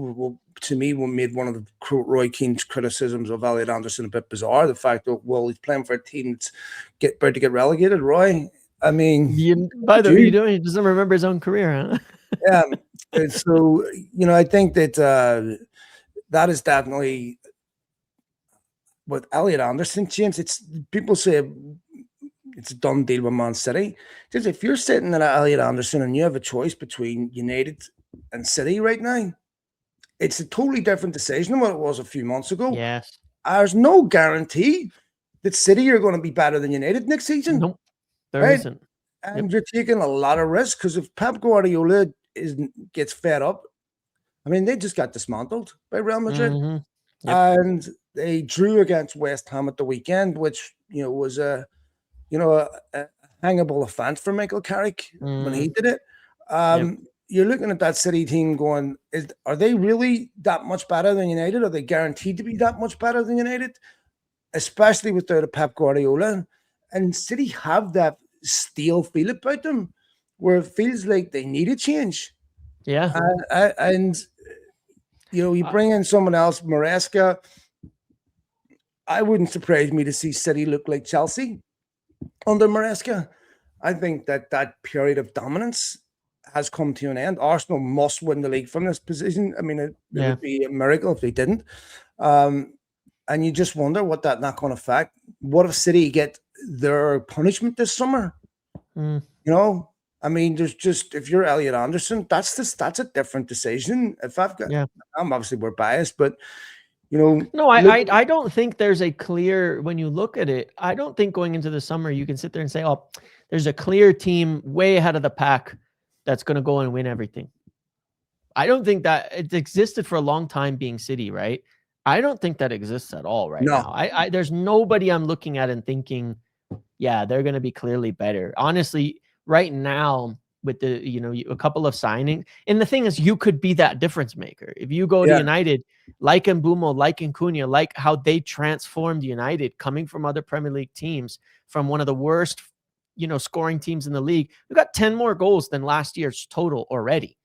to me what made one of the Roy Keane's criticisms of Elliott Anderson a bit bizarre. The fact that he's playing for a team that's about to get relegated. Roy, I mean, by the way, he doesn't remember his own career, huh? Yeah. So I think that that is definitely with Elliott Anderson, James. It's people say it's a done deal with Man City. Just if you're sitting at Elliott Anderson and you have a choice between United and City right now, it's a totally different decision than what it was a few months ago. Yes. There's no guarantee that City are going to be better than United next season. Nope. There isn't. And you're taking a lot of risk because if Pep Guardiola gets fed up, I mean, they just got dismantled by Real Madrid. And they drew against West Ham at the weekend, which, was a hangable offense for Michael Carrick when he did it. You're looking at that City team going, are they really that much better than United? Are they guaranteed to be that much better than United? Especially without a Pep Guardiola. And City have that stale feel about them where it feels like they need a change. Yeah. You bring in someone else, Maresca. I wouldn't surprise me to see City look like Chelsea under Maresca. I think that period of dominance has come to an end. Arsenal must win the league from this position. I mean, it would be a miracle if they didn't. And you just wonder what that knock-on effect. What if City get their punishment this summer? I mean, there's just, if you're Elliott Anderson, that's a different decision. If I've got, I'm obviously we're biased, but no, I don't think there's a clear, when you look at it, I don't think going into the summer you can sit there and say, oh, there's a clear team way ahead of the pack that's going to go and win everything. I don't think that it existed for a long time being City, right? I don't think that exists at all now. There's nobody I'm looking at and thinking, yeah, they're going to be clearly better. Honestly, right now with the, a couple of signings, and the thing is, you could be that difference maker. If you go to United, like Mbeumo, like Nkunku, like how they transformed United coming from other Premier League teams, from one of the worst, scoring teams in the league. We got 10 more goals than last year's total already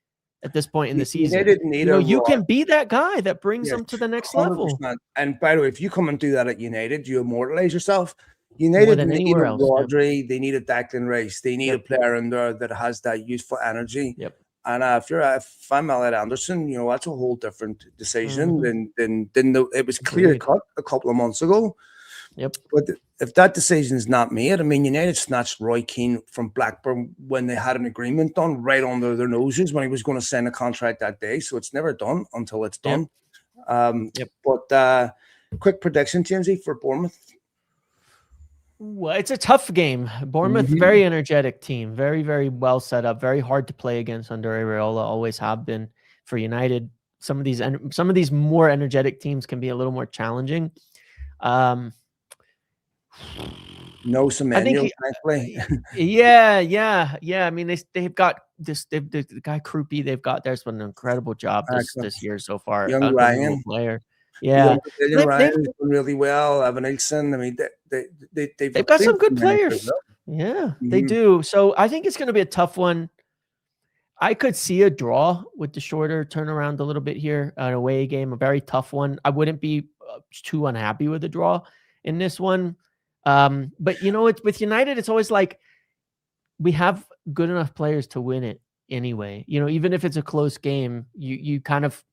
at this point in the season. You can be that guy that brings them to the next 100%. Level. And by the way, if you come and do that at United, you immortalize yourself. United need a Rodri, they need a Declan Rice, they need a player in there that has that youthful energy. And if I'm Elliott Anderson, that's a whole different decision than it was clear cut a couple of months ago. But if that decision is not made, I mean, United snatched Roy Keane from Blackburn when they had an agreement done right under their noses when he was going to sign a contract that day. So it's never done until it's done. But quick prediction, Jamesy, for Bournemouth. Well, it's a tough game. Bournemouth, very energetic team, very, very well set up, very hard to play against under Areola, always have been. For United, some of these more energetic teams can be a little more challenging. No Semenyo, thankfully. Yeah. I mean, they've got the guy Krupi. They've got there's been an incredible job this year so far. Young Ryan player. Yeah, Ryan is doing really well. Evan Nilsson. I mean, they've got some good players. Yeah, they do. So I think it's going to be a tough one. I could see a draw with the shorter turnaround a little bit here, an away game, a very tough one. I wouldn't be too unhappy with a draw in this one. But it's with United, it's always like we have good enough players to win it anyway. Even if it's a close game, you kind of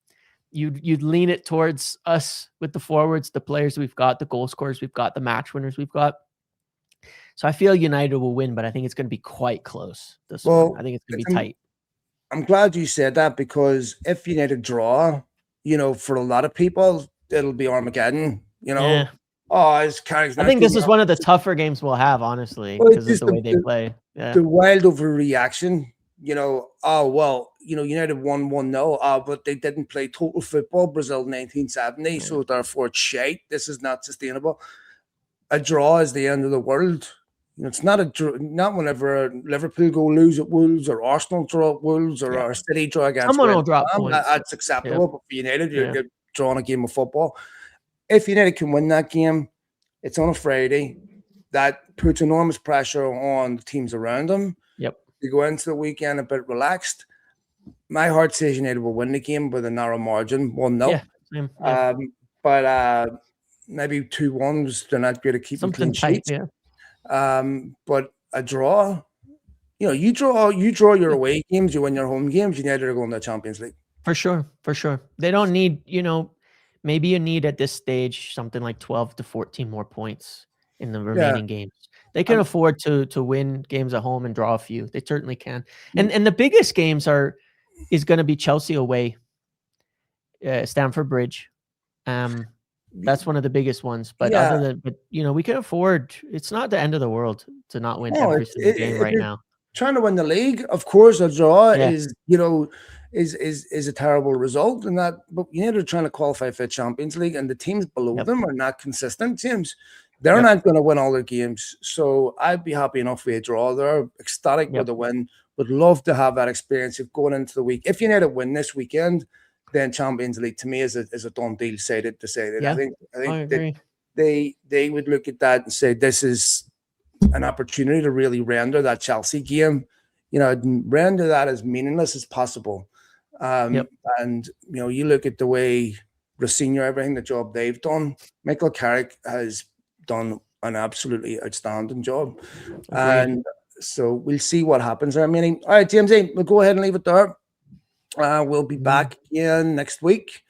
you'd lean it towards us with the forwards, the players we've got, the goal scorers we've got, the match winners we've got. So I feel United will win, but I think it's going to be quite close. This one, I think it's going to be tight. I'm glad you said that, because if United draw, for a lot of people, it'll be Armageddon. Yeah. Oh, it's Carrick's. I think this is one of the tougher games we'll have, honestly, because of the way they play. Yeah. The wild overreaction. Oh well, United won 1-0. But they didn't play total football. Brazil 1970, so therefore it's shite. This is not sustainable. A draw is the end of the world. It's not not whenever Liverpool go lose at Wolves, or Arsenal draw at Wolves, or our City draw against. Someone will drop points. That's acceptable. But for United, you're drawing a game of football. If United can win that game, it's on a Friday. That puts enormous pressure on the teams around them. Yep. You go into the weekend a bit relaxed. My heart says United will win the game with a narrow margin, 1-0. Yeah. But maybe 2-1. They're not good at keeping clean sheets. Yeah. But a draw, you draw your away games, you win your home games. United are going to the Champions League. For sure. They don't need, maybe you need at this stage something like 12 to 14 more points in the remaining games. They can afford to win games at home and draw a few. They certainly can. And the biggest games is going to be Chelsea away, Stamford Bridge. That's one of the biggest ones. But we can afford. It's not the end of the world to not win every single game right now. Trying to win the league, of course, a draw is a terrible result, and that. But United are trying to qualify for the Champions League, and the teams below them are not consistent teams. They're not going to win all their games. So I'd be happy enough with a draw. They're ecstatic with a win. Would love to have that experience of going into the week. If United win this weekend, then Champions League to me is a done deal. Decided. I think they would look at that and say this is an opportunity to really render that Chelsea game, render that as meaningless as possible. And you look at the way Rosinha, everything, the job they've done. Michael Carrick has done an absolutely outstanding job. Agreed. And so we'll see what happens there. All right, Jamesy, we'll go ahead and leave it there. We'll be back again next week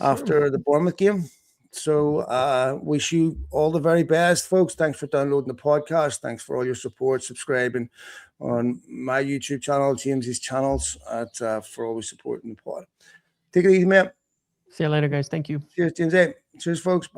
after the Bournemouth game. So wish you all the very best, folks. Thanks for downloading the podcast. Thanks for all your support, subscribing on my YouTube channel, James's channels, for always supporting the pod. Take it easy, man. See you later, guys. Thank you. Cheers, James. Cheers, folks. Bye.